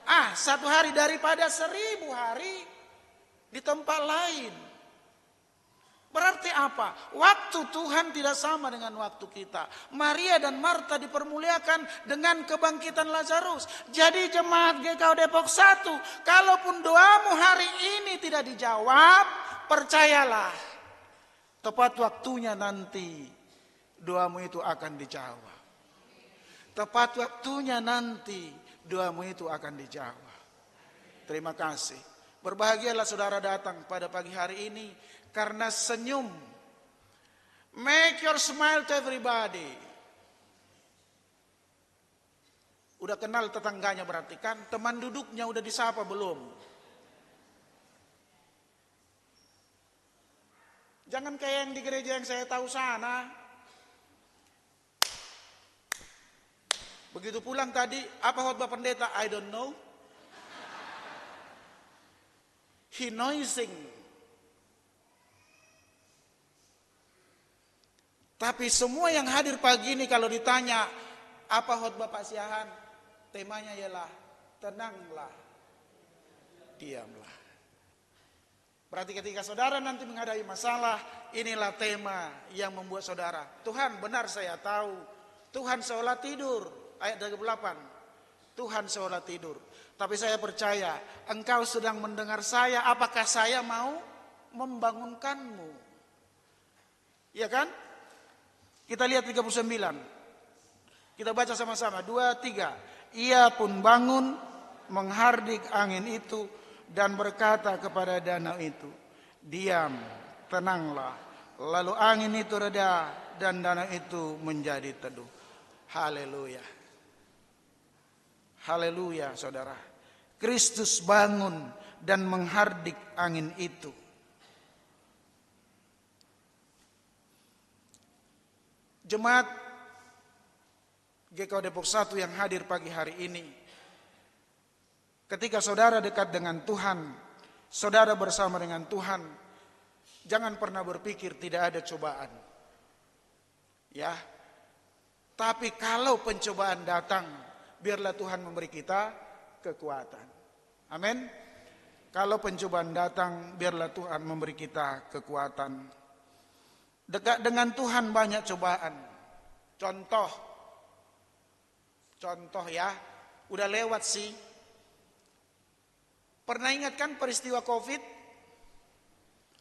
1 hari daripada 1000 hari di tempat lain. Berarti apa? Waktu Tuhan tidak sama dengan waktu kita. Maria dan Marta dipermuliakan dengan kebangkitan Lazarus. Jadi jemaat GKO Depok 1, kalaupun doamu hari ini tidak dijawab, percayalah, tepat waktunya nanti doamu itu akan dijawab. Tepat waktunya nanti doamu itu akan dijawab. Terima kasih. Berbahagialah saudara datang pada pagi hari ini karena senyum. Make your smile to everybody. Udah kenal tetangganya berarti kan? Teman duduknya udah disapa belum? Jangan kayak yang di gereja yang saya tahu sana. Begitu pulang tadi, apa khotbah pendeta? I don't know. He noising. Tapi semua yang hadir pagi ini kalau ditanya, apa khotbah Pak Siahan? Temanya ialah, tenanglah, diamlah. Berarti ketika saudara nanti menghadapi masalah, inilah tema yang membuat saudara, Tuhan benar saya tahu, Tuhan seolah tidur, ayat 38, Tuhan seolah tidur. Tapi saya percaya, engkau sedang mendengar saya, apakah saya mau membangunkanmu? Ya kan? Kita lihat 39. Kita baca sama-sama. 2, 3. Ia pun bangun, menghardik angin itu, dan berkata kepada danau itu, diam, tenanglah. Lalu angin itu reda, dan danau itu menjadi teduh. Haleluya. Haleluya, saudara. Kristus bangun dan menghardik angin itu. Jemaat GKO Depok 1 yang hadir pagi hari ini, ketika saudara dekat dengan Tuhan, saudara bersama dengan Tuhan, jangan pernah berpikir tidak ada cobaan. Ya. Tapi kalau pencobaan datang, biarlah Tuhan memberi kita kekuatan. Amin. Kalau pencobaan datang, biarlah Tuhan memberi kita kekuatan. Dekat dengan Tuhan banyak cobaan. Contoh ya, udah lewat sih. Pernah ingat kan peristiwa COVID?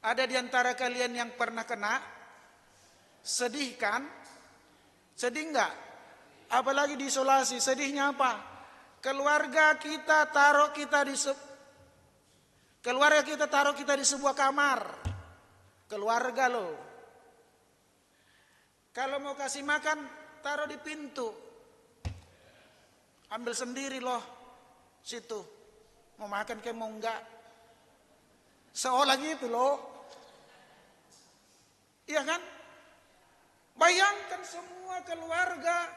Ada di antara kalian yang pernah kena? Sedih kan? Sedih enggak? Apalagi di isolasi, sedihnya apa? Keluarga kita taruh kita di sebuah kamar. Keluarga loh. Kalau mau kasih makan, taruh di pintu. Ambil sendiri loh. Situ. Mau makan kayak mau enggak. Seolah gitu loh. Iya kan? Bayangkan semua keluarga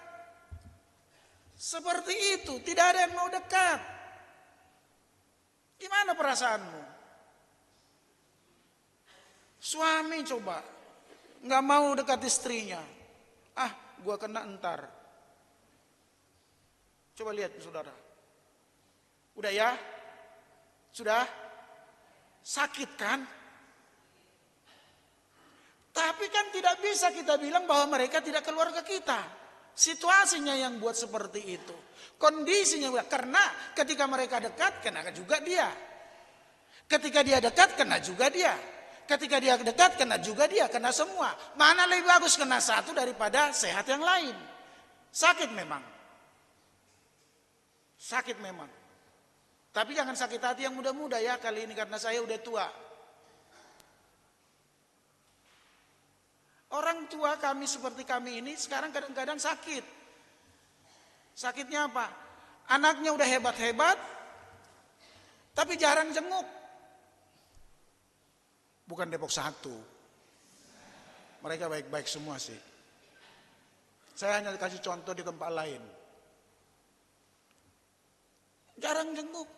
seperti itu, tidak ada yang mau dekat. Gimana perasaanmu? Suami coba, nggak mau dekat istrinya. Gua kena entar. Coba lihat saudara. Udah ya? Sudah? Sakit kan? Tapi kan tidak bisa kita bilang bahwa mereka tidak keluarga kita. Situasinya yang buat seperti itu. Kondisinya, karena ketika mereka dekat, kena juga dia. Ketika dia dekat, kena juga dia. Ketika dia dekat, kena juga dia. Kena semua. Mana lebih bagus kena satu daripada sehat yang lain? Sakit memang. Sakit memang. Tapi jangan sakit hati yang muda-muda ya kali ini, karena saya udah tua. Orang tua kami seperti kami ini sekarang kadang-kadang sakit. Sakitnya apa? Anaknya udah hebat-hebat, tapi jarang jenguk. Bukan Depok 1. Mereka baik-baik semua sih. Saya hanya kasih contoh di tempat lain. Jarang jenguk.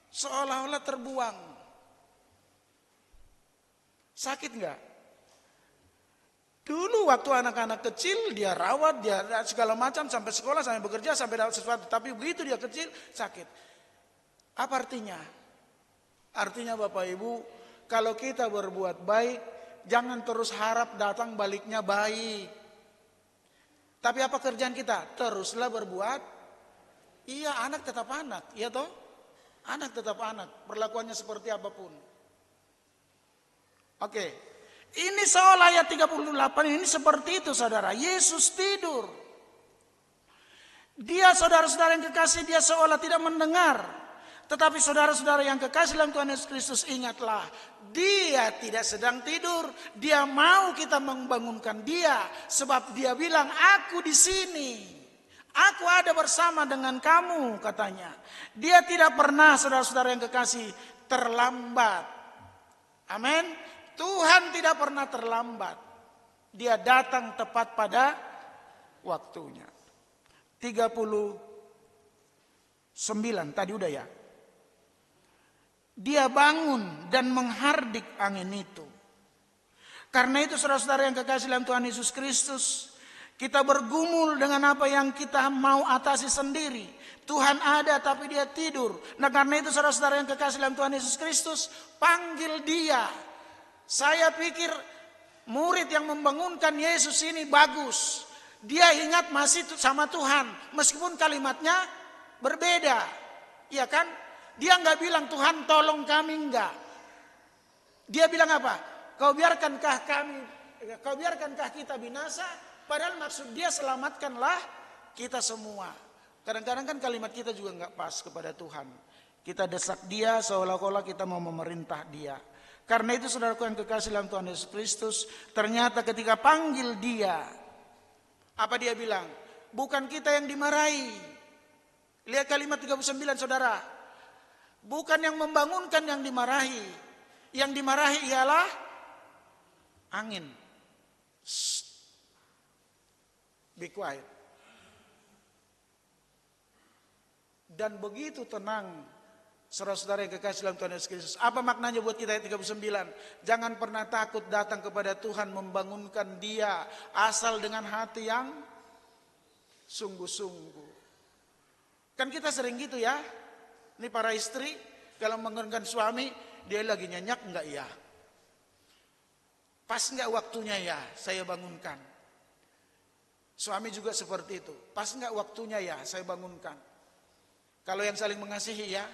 Seolah-olah terbuang. Sakit enggak? Dulu waktu anak-anak kecil dia rawat, dia segala macam sampai sekolah, sampai bekerja, sampai dapat sesuatu. Tapi begitu dia kecil sakit. Apa artinya? Artinya Bapak Ibu, kalau kita berbuat baik, jangan terus harap datang baliknya baik. Tapi apa kerjaan kita? Teruslah berbuat. Iya, anak tetap anak, iya toh? Anak tetap anak, perlakuannya seperti apapun. Oke. Ini soal ayat 38 ini seperti itu saudara. Yesus tidur. Dia saudara-saudara yang kekasih, dia seolah tidak mendengar. Tetapi saudara-saudara yang kekasih dalam Tuhan Yesus Kristus, ingatlah. Dia tidak sedang tidur. Dia mau kita membangunkan dia. Sebab dia bilang, aku di sini. Aku ada bersama dengan kamu katanya. Dia tidak pernah saudara-saudara yang kekasih terlambat. Amin. Tuhan tidak pernah terlambat. Dia datang tepat pada waktunya. 39 tadi udah ya. Dia bangun dan menghardik angin itu. Karena itu saudara-saudara yang kekasih dalam Tuhan Yesus Kristus, kita bergumul dengan apa yang kita mau atasi sendiri. Tuhan ada tapi dia tidur. Nah karena itu saudara-saudara yang kekasih dalam Tuhan Yesus Kristus, panggil dia. Saya pikir murid yang membangunkan Yesus ini bagus. Dia ingat masih sama Tuhan. Meskipun kalimatnya berbeda. Iya kan? Dia enggak bilang Tuhan tolong kami, enggak. Dia bilang apa? Kau biarkankah kita binasa? Padahal maksud dia selamatkanlah kita semua. Kadang-kadang kan kalimat kita juga enggak pas kepada Tuhan. Kita desak dia seolah-olah kita mau memerintah dia. Karena itu saudaraku yang kekasih dalam Tuhan Yesus Kristus, ternyata ketika panggil dia, apa dia bilang? Bukan kita yang dimarahi. Lihat kalimat 39 saudara. Bukan yang membangunkan yang dimarahi. Yang dimarahi ialah angin. Be quiet. Dan begitu tenang, saudara-saudara yang kekasih dalam Tuhan Yesus Kristus. Apa maknanya buat kita ayat 39? Jangan pernah takut datang kepada Tuhan, membangunkan Dia asal dengan hati yang sungguh-sungguh. Kan kita sering gitu ya. Ini para istri kalau membangunkan suami, dia lagi nyenyak enggak ya? Pas enggak waktunya ya saya bangunkan. Suami juga seperti itu. Pas enggak waktunya ya saya bangunkan. Kalau yang saling mengasihi ya.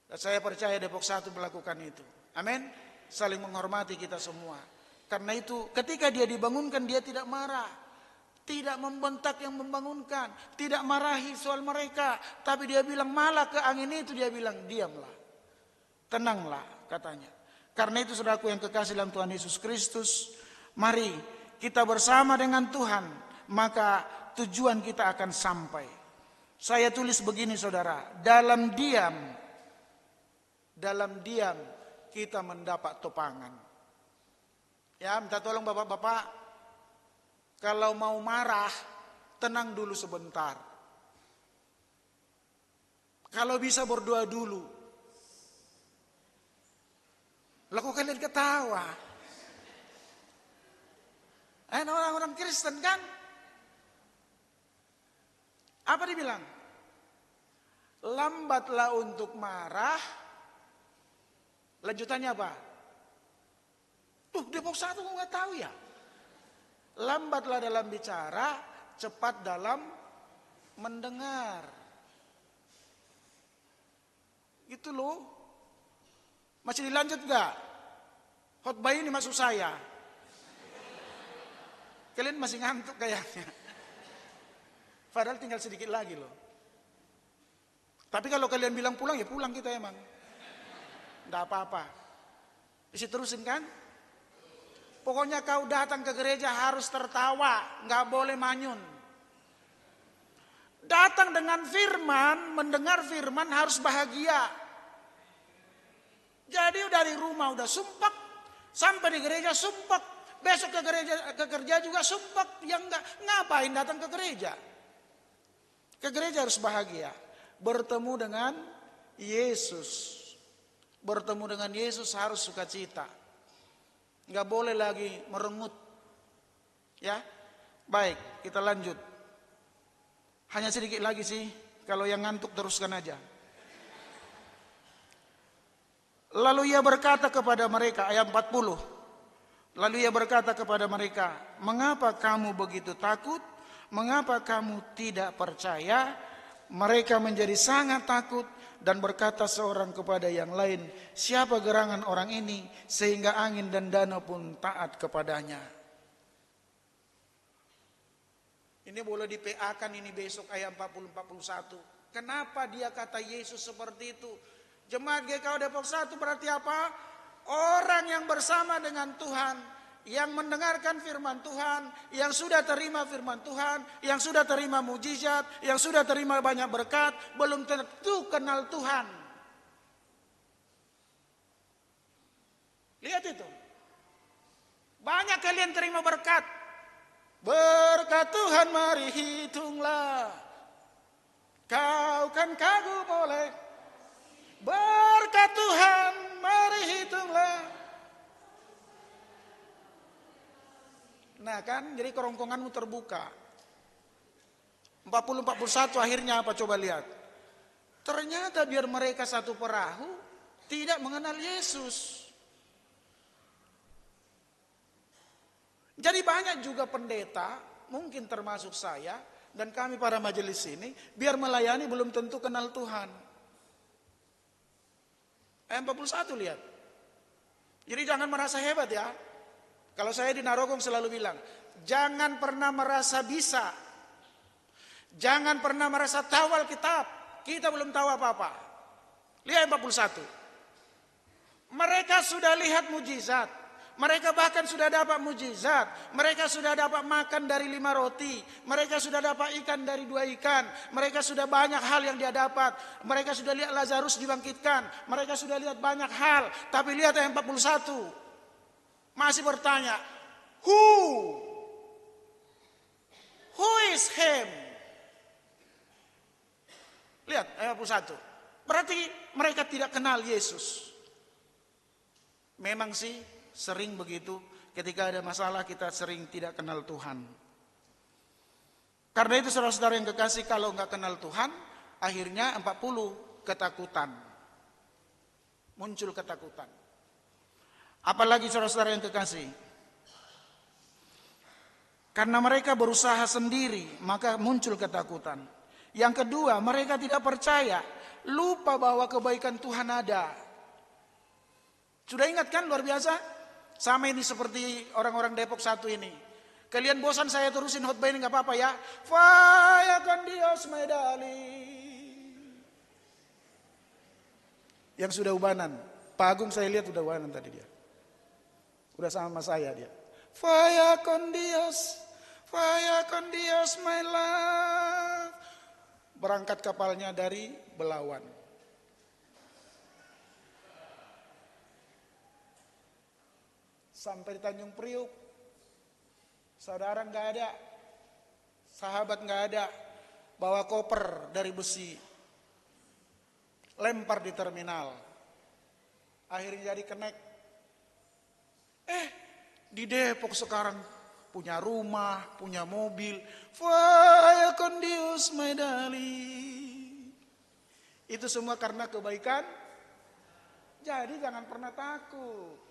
Dan saya percaya Depok 1 melakukan itu. Amin. Saling menghormati kita semua. Karena itu ketika dia dibangunkan dia tidak marah. Tidak membentak yang membangunkan. Tidak marahi soal mereka. Tapi dia bilang malah ke angin itu dia bilang diamlah. Tenanglah katanya. Karena itu saudaraku yang kekasih dalam Tuhan Yesus Kristus. Mari kita bersama dengan Tuhan. Maka tujuan kita akan sampai. Saya tulis begini saudara. Dalam diam kita mendapat topangan. Ya, minta tolong bapak-bapak. Kalau mau marah, tenang dulu sebentar. Kalau bisa berdoa dulu. Lah kok kalian ketawa? Orang-orang Kristen kan? Apa dibilang? Lambatlah untuk marah. Lanjutannya apa? Tuh Depok 1 kok nggak tahu ya? Lambatlah dalam bicara, cepat dalam mendengar. Gitu loh. Masih dilanjut nggak? Khotbah ini maksud saya. Kalian masih ngantuk kayaknya. Padahal tinggal sedikit lagi loh. Tapi kalau kalian bilang pulang ya pulang kita emang. Nggak apa-apa. Isi terusin kan? Pokoknya kau datang ke gereja harus tertawa, nggak boleh manyun. Datang dengan firman, mendengar firman harus bahagia. Jadi dari rumah udah sumpek, sampai di gereja sumpek, besok ke kerja juga sumpek. Yang ngapain datang ke gereja? Ke gereja harus bahagia, bertemu dengan Yesus. Bertemu dengan Yesus harus sukacita. Nggak boleh lagi merengut. Ya, baik, kita lanjut. Hanya sedikit lagi sih, kalau yang ngantuk teruskan aja. Lalu ia berkata kepada mereka, ayat 40. Lalu ia berkata kepada mereka, mengapa kamu begitu takut? Mengapa kamu tidak percaya? Mereka menjadi sangat takut dan berkata seorang kepada yang lain, siapa gerangan orang ini sehingga angin dan danau pun taat kepadanya. Ini boleh di PA-kan ini besok ayat 40-41. Kenapa dia kata Yesus seperti itu? Jemaat GKO Depok 1 berarti apa? Orang yang bersama dengan Tuhan, yang mendengarkan firman Tuhan, yang sudah terima firman Tuhan, yang sudah terima mujizat, yang sudah terima banyak berkat, belum tentu kenal Tuhan. Lihat itu. Banyak kalian terima berkat. Berkat Tuhan mari hitunglah. Kau kan kagum oleh berkat Tuhan mari hitunglah. Nah kan, jadi kerongkonganmu terbuka. 40-41 akhirnya apa coba lihat. Ternyata biar mereka satu perahu, tidak mengenal Yesus. Jadi banyak juga pendeta, mungkin termasuk saya, dan kami para majelis ini, biar melayani belum tentu kenal Tuhan. Ayat 41 lihat. Jadi jangan merasa hebat ya. Kalau saya di Narogong selalu bilang, jangan pernah merasa bisa. Jangan pernah merasa tahu Alkitab. Kita belum tahu apa-apa. Lihat 41. Mereka sudah lihat mujizat. Mereka bahkan sudah dapat mujizat. Mereka sudah dapat makan dari 5 roti. Mereka sudah dapat ikan dari 2 ikan. Mereka sudah banyak hal yang dia dapat. Mereka sudah lihat Lazarus dibangkitkan. Mereka sudah lihat banyak hal. Tapi lihat ayat 41. Masih bertanya, who? Who is him? Lihat ayat 1. Berarti mereka tidak kenal Yesus. Memang sih sering begitu. Ketika ada masalah kita sering tidak kenal Tuhan. Karena itu saudara-saudara yang kekasih, kalau nggak kenal Tuhan, akhirnya 40 ketakutan. Muncul ketakutan. Apalagi saudara-saudara yang kekasih, karena mereka berusaha sendiri, maka muncul ketakutan. Yang kedua, mereka tidak percaya, lupa bahwa kebaikan Tuhan ada. Sudah ingat kan, luar biasa? Sama ini seperti orang-orang Depok 1 ini. Kalian bosan saya terusin khotbah ini, gak apa-apa ya. Faya con Dios medali. Yang sudah ubanan, Pak Agung saya lihat sudah ubanan tadi dia. Udah sama saya dia. Faya con Dios my love. Berangkat kapalnya dari Belawan. Sampai di Tanjung Priuk. Saudara nggak ada, sahabat nggak ada, bawa koper dari besi, lempar di terminal. Akhirnya jadi kenek. Di Depok sekarang punya rumah, punya mobil. Faya con Dios medali. Itu semua karena kebaikan. Jadi jangan pernah takut.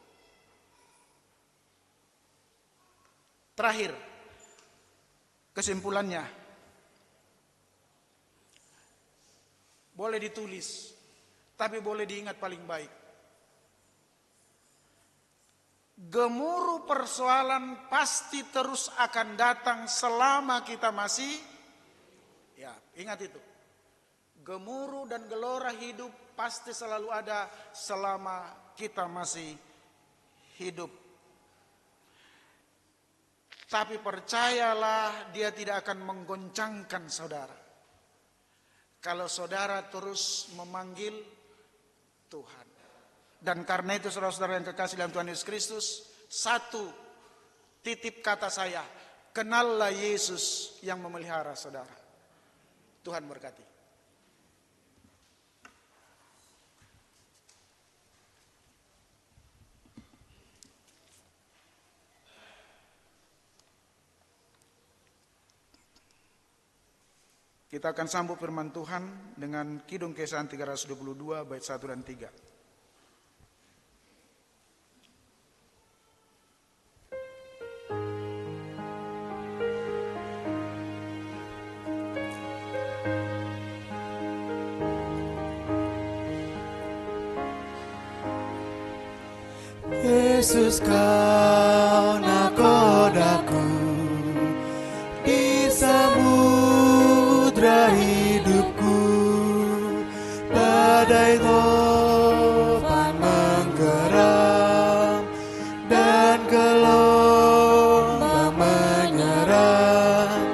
Terakhir, kesimpulannya, boleh ditulis, tapi boleh diingat paling baik. Gemuruh persoalan pasti terus akan datang selama kita masih, ya ingat itu. Gemuruh dan gelora hidup pasti selalu ada selama kita masih hidup. Tapi percayalah, dia tidak akan menggoncangkan saudara. Kalau saudara terus memanggil Tuhan. Dan karena itu saudara-saudara yang kekasih dalam Tuhan Yesus Kristus, satu titip kata saya, kenallah Yesus yang memelihara saudara. Tuhan berkati. Kita akan sambut firman Tuhan dengan Kidung Kesahan 322 bait 1 dan 3. Yesus kau nakodaku di samudra hidupku, badai topan menggeram dan gelombang menyerang,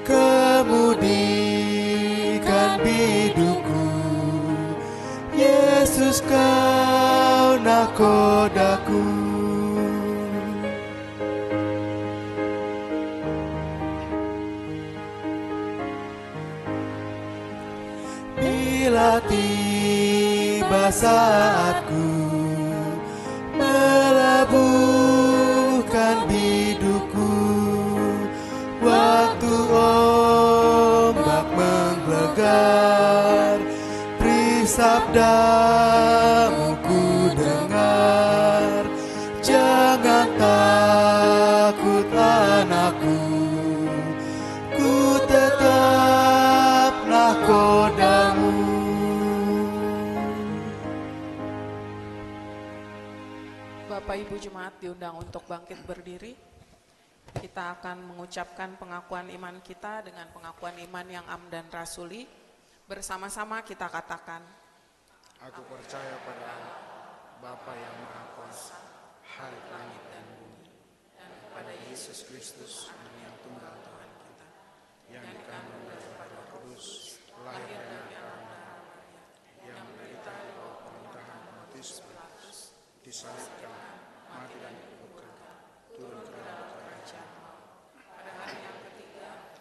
kemudikan bidukku. Yesus kau nakodaku. Bila tiba saatku melabuhkan bidukku, waktu ombak menggelegar, beri sabdamu ku dengar. Jangan takut anakku, ku tetap nakodamu. Bapak Ibu Jemaat diundang untuk bangkit berdiri. Kita akan mengucapkan pengakuan iman kita dengan pengakuan iman yang am dan rasuli. Bersama-sama kita katakan, Aku percaya pada Allah, Bapa yang Maha Kuasa, Halik langit dan bumi, dan pada Yesus Kristus, yang tunggal Tuhan kita, yang dikandung dari Roh Kudus, lahir dari Maria, yang menderita di bawah pemerintahan Pontius Pilatus, disalibkan, mati dan dikuburkan, turun ke dalam kerajaan. Pada hari yang ketiga,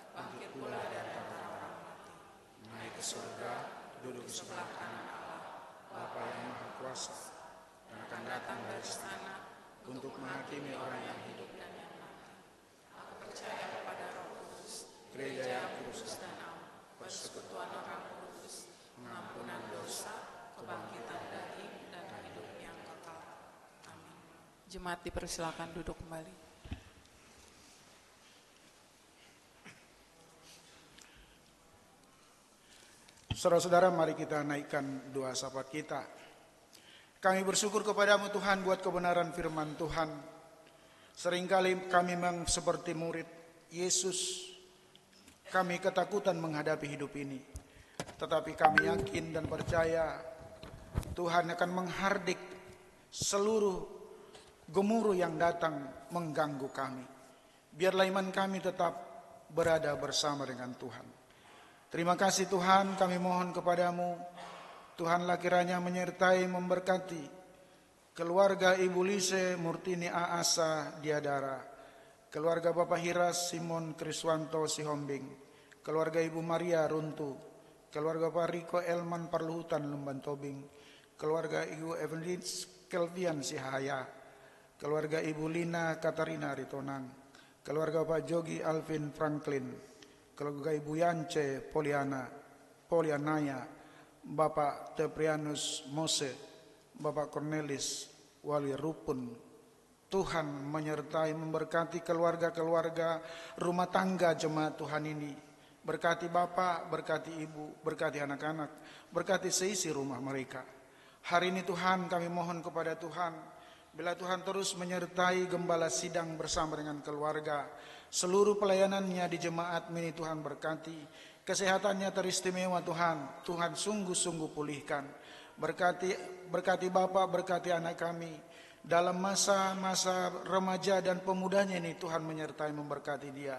sebelah kanan Allah, Bapa yang Maha Kuasa, dan akan datang dari sana untuk menghakimi orang yang hidup. dan yang mati. Aku percaya kepada Roh Kudus, Gereja yang kudus dan am, persekutuan orang kudus, pengampunan dosa, kebangkitan daging, dan hidup yang kekal. Amin. Jemaat dipersilakan duduk kembali. Saudara-saudara, mari kita naikkan doa syafaat kita. Kami bersyukur kepadamu Tuhan buat kebenaran firman Tuhan. Seringkali kami memang seperti murid Yesus, kami ketakutan menghadapi hidup ini. Tetapi kami yakin dan percaya Tuhan akan menghardik seluruh gemuruh yang datang mengganggu kami. Biarlah iman kami tetap berada bersama dengan Tuhan. Terima kasih Tuhan, kami mohon kepadamu, Tuhanlah kiranya menyertai memberkati keluarga Ibu Lise Murtini Aasa Diadara, keluarga Bapak Hiras Simon Kriswanto Sihombing, keluarga Ibu Maria Runtu, keluarga Pak Riko Elman Parluhutan Lumban Tobing, keluarga Ibu Evelyn Kelvian Sihaya, keluarga Ibu Lina Katarina Ritonang, keluarga Pak Jogi Alvin Franklin, keluarga Ibu Yance Polianaya, Bapak Teprianus Mose, Bapak Cornelis Wali Rupun. Tuhan menyertai memberkati keluarga-keluarga rumah tangga jemaat Tuhan ini. Berkati Bapak, berkati Ibu, berkati anak-anak, berkati seisi rumah mereka. Hari ini Tuhan kami mohon kepada Tuhan, bila Tuhan terus menyertai gembala sidang bersama dengan keluarga, seluruh pelayanannya di jemaat ini Tuhan berkati, kesehatannya teristimewa Tuhan, Tuhan sungguh-sungguh pulihkan. Berkati Bapak, berkati anak kami, dalam masa-masa remaja dan pemudanya ini Tuhan menyertai memberkati dia.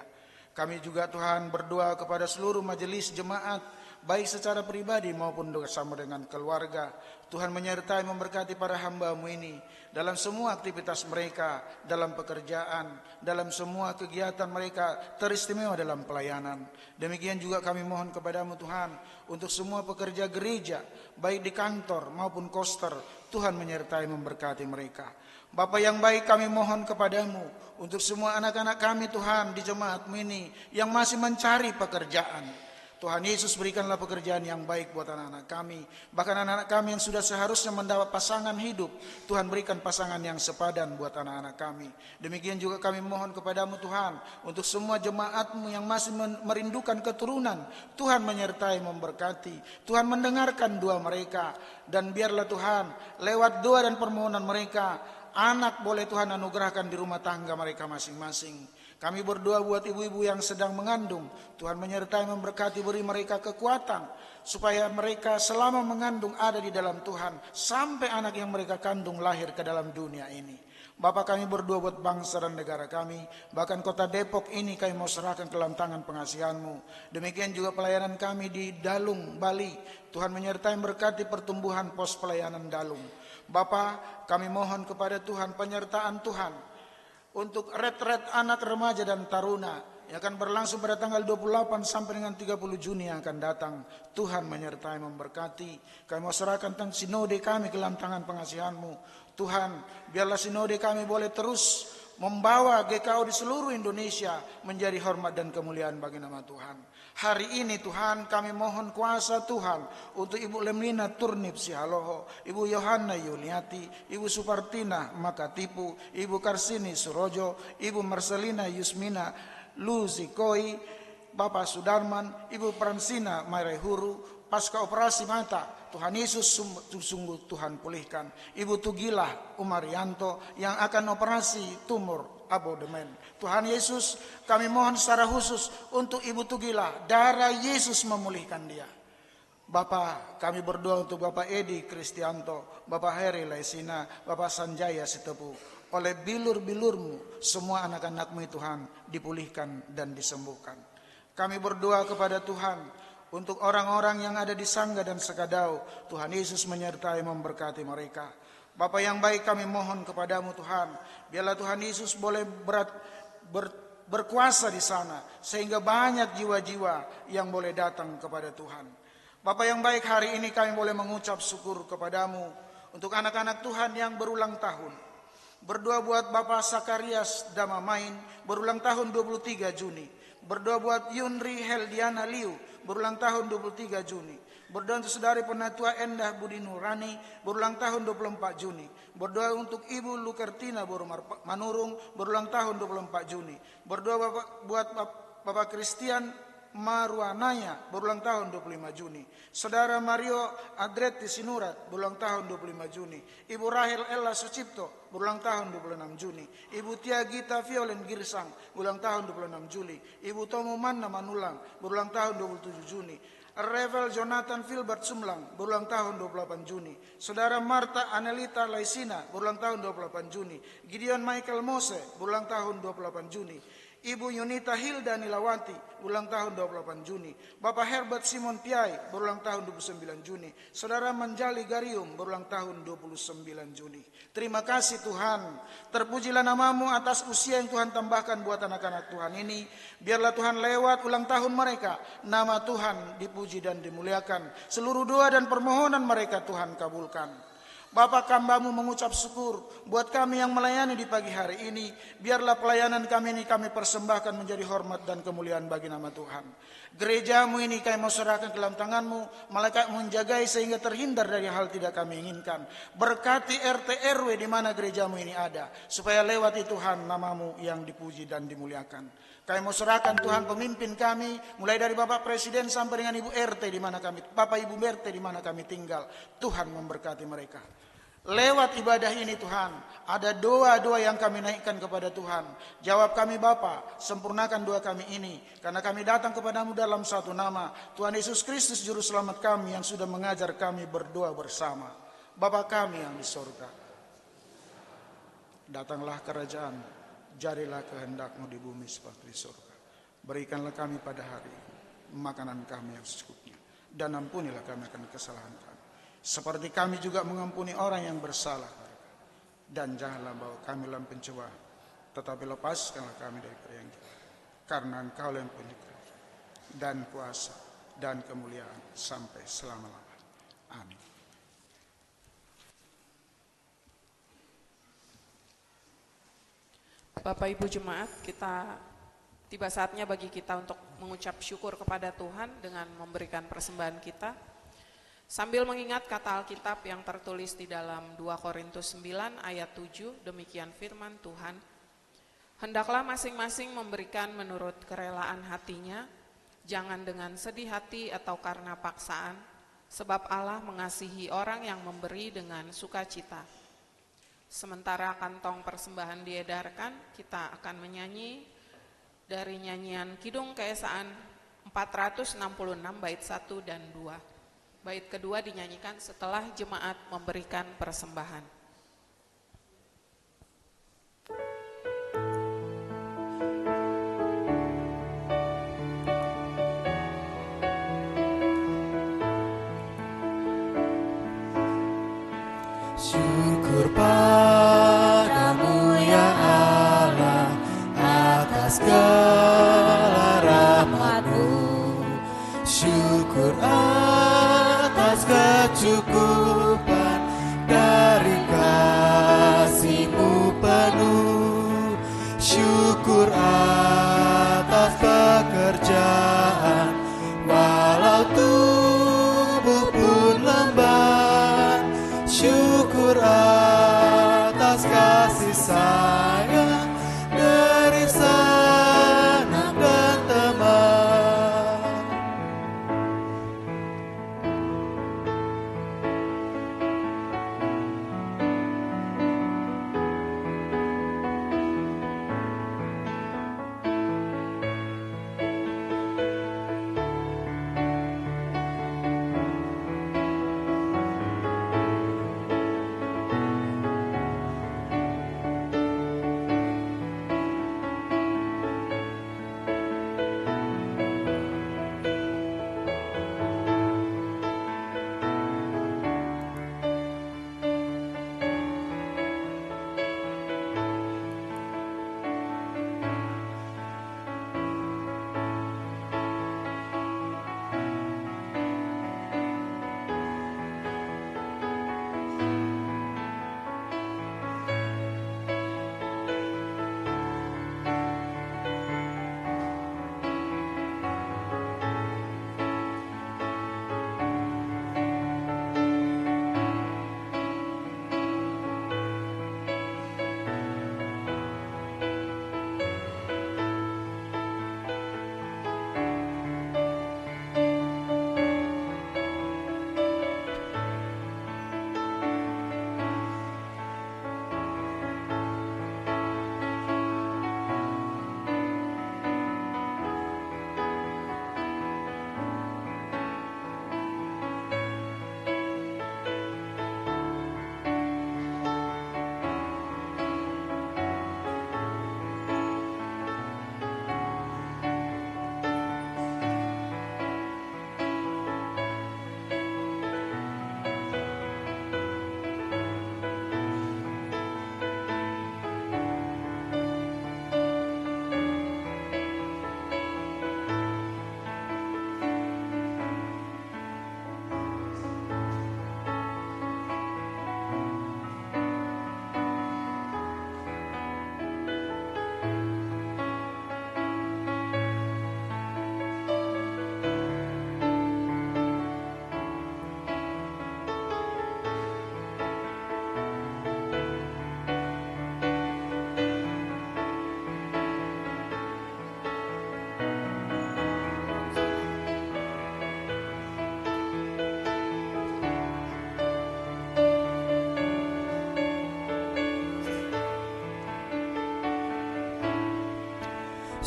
Kami juga Tuhan berdoa kepada seluruh majelis jemaat, baik secara pribadi maupun bersama dengan keluarga. Tuhan menyertai memberkati para hamba-Mu ini dalam semua aktivitas mereka, dalam pekerjaan, dalam semua kegiatan mereka, teristimewa dalam pelayanan. Demikian juga kami mohon kepadamu Tuhan, untuk semua pekerja gereja, baik di kantor maupun koster, Tuhan menyertai memberkati mereka. Bapa yang baik, kami mohon kepadamu untuk semua anak-anak kami Tuhan di jemaat ini yang masih mencari pekerjaan. Tuhan Yesus, berikanlah pekerjaan yang baik buat anak-anak kami. Bahkan anak-anak kami yang sudah seharusnya mendapat pasangan hidup, Tuhan berikan pasangan yang sepadan buat anak-anak kami. Demikian juga kami mohon kepadamu Tuhan, untuk semua jemaat-Mu yang masih merindukan keturunan, Tuhan menyertai memberkati. Tuhan mendengarkan doa mereka, dan biarlah Tuhan lewat doa dan permohonan mereka, anak boleh Tuhan anugerahkan di rumah tangga mereka masing-masing. Kami berdoa buat ibu-ibu yang sedang mengandung, Tuhan menyertai memberkati, beri mereka kekuatan, supaya mereka selama mengandung ada di dalam Tuhan, sampai anak yang mereka kandung lahir ke dalam dunia ini. Bapak, kami berdoa buat bangsa dan negara kami, bahkan kota Depok ini kami mau serahkan ke dalam tangan pengasihan-Mu. Demikian juga pelayanan kami di Dalung, Bali, Tuhan menyertai memberkati pertumbuhan pos pelayanan Dalung. Bapak, kami mohon kepada Tuhan penyertaan Tuhan untuk retret anak remaja dan taruna yang akan berlangsung pada tanggal 28 sampai dengan 30 Juni yang akan datang. Tuhan menyertai memberkati. Kami mau serahkan tentang sinode kami ke dalam tangan pengasihan-Mu. Tuhan, biarlah sinode kami boleh terus membawa GKO di seluruh Indonesia menjadi hormat dan kemuliaan bagi nama Tuhan. Hari ini Tuhan kami mohon kuasa Tuhan untuk Ibu Lemlina Turnip Sihaloho, Ibu Yohana Yuliati, Ibu Supartina Makatipu, Ibu Karsini Surojo, Ibu Marcelina Yusmina Luzikoi, Bapak Sudarman, Ibu Pransina Mairehuru, pasca operasi mata, Tuhan Yesus sungguh Tuhan pulihkan. Ibu Tugilah Umarianto yang akan operasi tumor abodemen. Tuhan Yesus, kami mohon secara khusus untuk Ibu Tugilah, darah Yesus memulihkan dia. Bapak, kami berdoa untuk Bapak Edi Kristianto, Bapak Heri Laisina, Bapak Sanjaya Sitepu. Oleh bilur-bilur-Mu, semua anak-anak-Mu Tuhan dipulihkan dan disembuhkan. Kami berdoa kepada Tuhan untuk orang-orang yang ada di Sangga dan Sekadau, Tuhan Yesus menyertai memberkati mereka. Bapa yang baik, kami mohon kepadamu Tuhan, biarlah Tuhan Yesus boleh berkuasa di sana, sehingga banyak jiwa-jiwa yang boleh datang kepada Tuhan. Bapa yang baik, hari ini kami boleh mengucap syukur kepadamu untuk anak-anak Tuhan yang berulang tahun. Berdoa buat Bapak Sakarias Damamain, berulang tahun 23 Juni. Berdoa buat Yunri Heldiana Liu, berulang tahun 23 Juni. Berdoa untuk saudari Penatua Endah Budi Nurani, berulang tahun 24 Juni. Berdoa untuk Ibu Lukertina Boromar Manurung, berulang tahun 24 Juni. Berdoa buat Bapak Christian Marwanaya, berulang tahun 25 Juni. Saudara Mario Adretti Sinurat, berulang tahun 25 Juni. Ibu Rahel Ella Sucipto, berulang tahun 26 Juni. Ibu Tia Gita Violen Girsang, berulang tahun 26 Juli. Ibu Tomo Manna Manulang, berulang tahun 27 Juni. Revel Jonathan Filbert Sumlang, berulang tahun 28 Juni. Saudara Marta Anelita Laisina, berulang tahun 28 Juni. Gideon Michael Mose, berulang tahun 28 Juni. Ibu Yunita Hilda Nilawati, berulang tahun 28 Juni. Bapak Herbert Simon Piai, berulang tahun 29 Juni. Saudara Manjali Garium, berulang tahun 29 Juni. Terima kasih Tuhan. Terpujilah namamu atas usia yang Tuhan tambahkan buat anak-anak Tuhan ini. Biarlah Tuhan lewat ulang tahun mereka, nama Tuhan dipuji dan dimuliakan. Seluruh doa dan permohonan mereka Tuhan kabulkan. Bapak, hamba-Mu mengucap syukur buat kami yang melayani di pagi hari ini. Biarlah pelayanan kami ini kami persembahkan menjadi hormat dan kemuliaan bagi nama Tuhan. Gereja-Mu ini kami mau serahkan ke dalam tangan-Mu. Malaikat menjagai sehingga terhindar dari hal tidak kami inginkan. Berkati RT RW di mana gereja-Mu ini ada, supaya lewati Tuhan nama-Mu yang dipuji dan dimuliakan. Kami mau serahkan Tuhan pemimpin kami, mulai dari Bapak Presiden sampai dengan Ibu RT di mana kami, Bapak Ibu RT di mana kami tinggal. Tuhan memberkati mereka. Lewat ibadah ini Tuhan, ada doa-doa yang kami naikkan kepada Tuhan. Jawab kami Bapa, sempurnakan doa kami ini, karena kami datang kepadamu dalam satu nama, Tuhan Yesus Kristus Juru Selamat kami yang sudah mengajar kami berdoa bersama. Bapa kami yang di surga, datanglah kerajaan-Mu, jadilah kehendak-Mu di bumi seperti di surga. Berikanlah kami pada hari makanan kami yang secukupnya, dan ampunilah kami akan kesalahan kami, seperti kami juga mengampuni orang yang bersalah. Dan janganlah bawa kami dalam pencobaan, tetapi lepaskanlah kami dari yang jahat. Karena Engkau yang punya kerajaan dan kuasa dan kemuliaan sampai selama-lamanya. Amin. Bapak Ibu Jemaat, tiba saatnya bagi kita untuk mengucap syukur kepada Tuhan dengan memberikan persembahan kita. Sambil mengingat kata Alkitab yang tertulis di dalam 2 Korintus 9 ayat 7, demikian firman Tuhan. Hendaklah masing-masing memberikan menurut kerelaan hatinya, jangan dengan sedih hati atau karena paksaan, sebab Allah mengasihi orang yang memberi dengan sukacita. Sementara kantong persembahan diedarkan, kita akan menyanyi dari nyanyian Kidung Keesaan 466 bait 1 dan 2. Bait kedua dinyanyikan setelah jemaat memberikan persembahan. Syukur padamu ya Allah atas segala rahmat-Mu. Syukur atas kecukupan dari kasih-Mu penuh. Syukur atas pekerjaan walau tubuh pun lemah. Syukur atas kasih sayang dari sanak dan teman.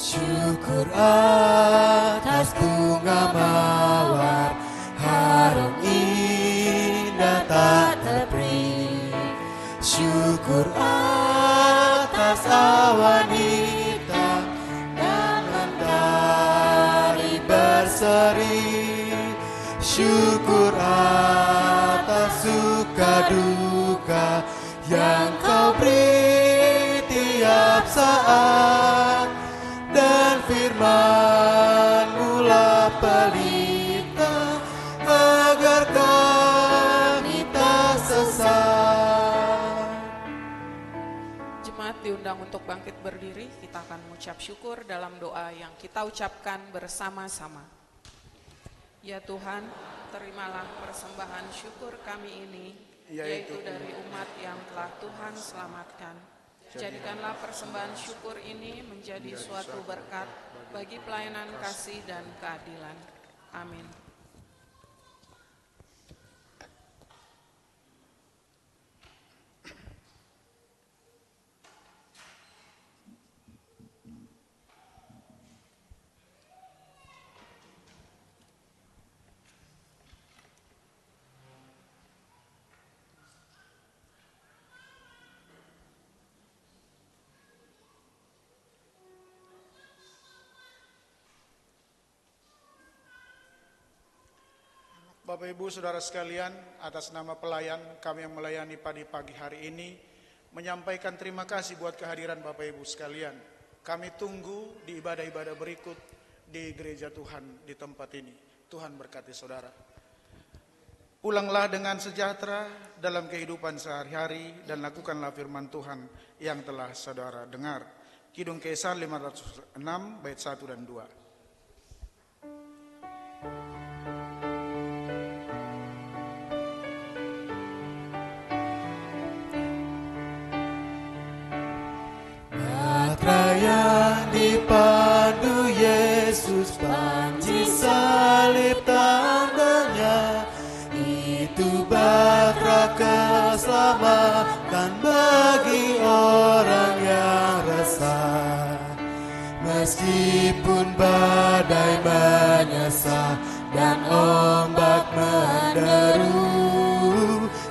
Syukur atas bunga mawar, harum indah tak terperi. Syukur atas awan hitam dan mentari berseri. Syukur atas suka duka yang kau beri tiap saat, dan firman-Mu lah pelita agar kami tak sesat. Jemaat diundang untuk bangkit berdiri, kita akan mengucap syukur dalam doa yang kita ucapkan bersama-sama. Ya Tuhan, terimalah persembahan syukur kami ini, yaitu dari umat yang telah Tuhan selamatkan. Jadikanlah persembahan syukur ini menjadi suatu berkat bagi pelayanan kasih dan keadilan. Amin. Bapak Ibu Saudara sekalian, atas nama pelayan kami yang melayani pagi hari ini menyampaikan terima kasih buat kehadiran Bapak Ibu sekalian. Kami tunggu di ibadah-ibadah berikut di gereja Tuhan di tempat ini. Tuhan berkati saudara. Pulanglah dengan sejahtera dalam kehidupan sehari-hari dan lakukanlah firman Tuhan yang telah saudara dengar. Kidung Kesan 506 bait 1 dan 2. Yang dipandu Yesus, panji salib tandanya, itu batra keselamatan bagi orang yang resah. Meskipun badai menyesal dan ombak menderu,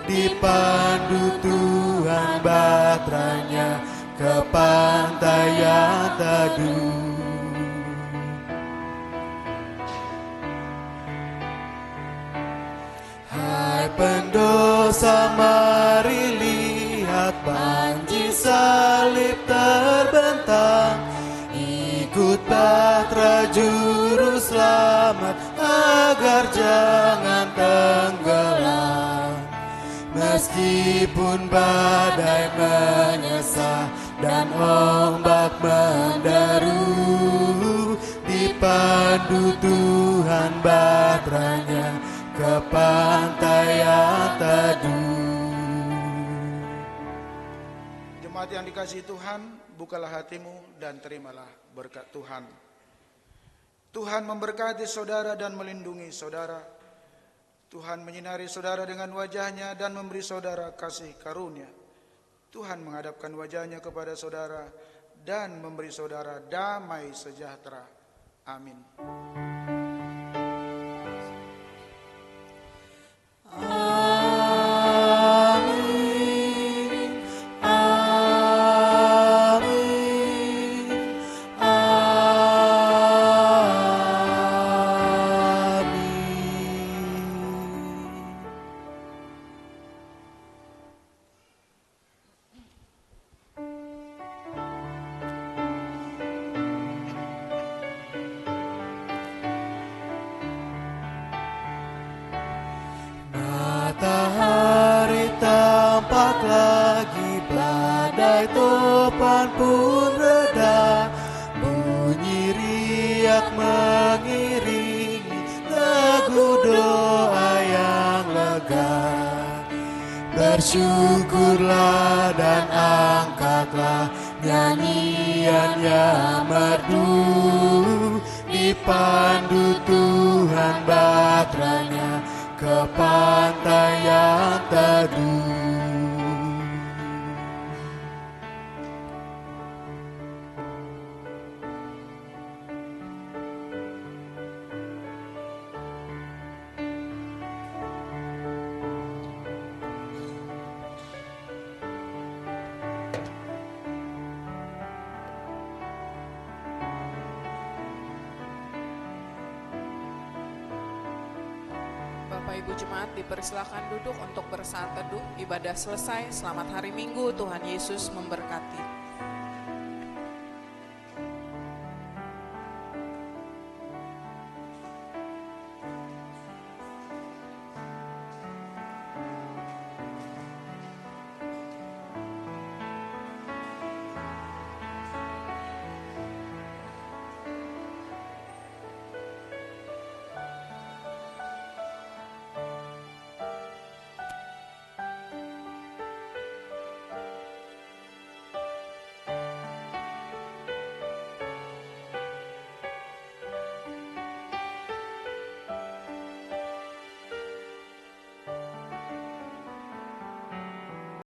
dipandu Tuhan batranya ke pantai yang teduh. Hai pendosa, mari lihat panji salib terbentang, ikut batra juru selamat agar jangan tenggelam. Meskipun badai menyesal dan ombak menderu, dipandu Tuhan batranya ke pantai yang teduh. Jemaat yang dikasihi Tuhan, bukalah hatimu dan terimalah berkat Tuhan. Tuhan memberkati saudara dan melindungi saudara. Tuhan menyinari saudara dengan wajah-Nya dan memberi saudara kasih karunia. Tuhan menghadapkan wajah-Nya kepada saudara dan memberi saudara damai sejahtera. Amin. Matahari tampak lagi, badai topan pun reda, bunyi riak mengiringi lagu doa yang lega. Bersyukurlah dan angkatlah nyanyian yang merdu, dipandu Tuhan batranya ke pantai yang teduh. Bapak Ibu Jemaat dipersilakan duduk untuk bersaat teduh. Ibadah selesai, selamat hari Minggu, Tuhan Yesus memberkati.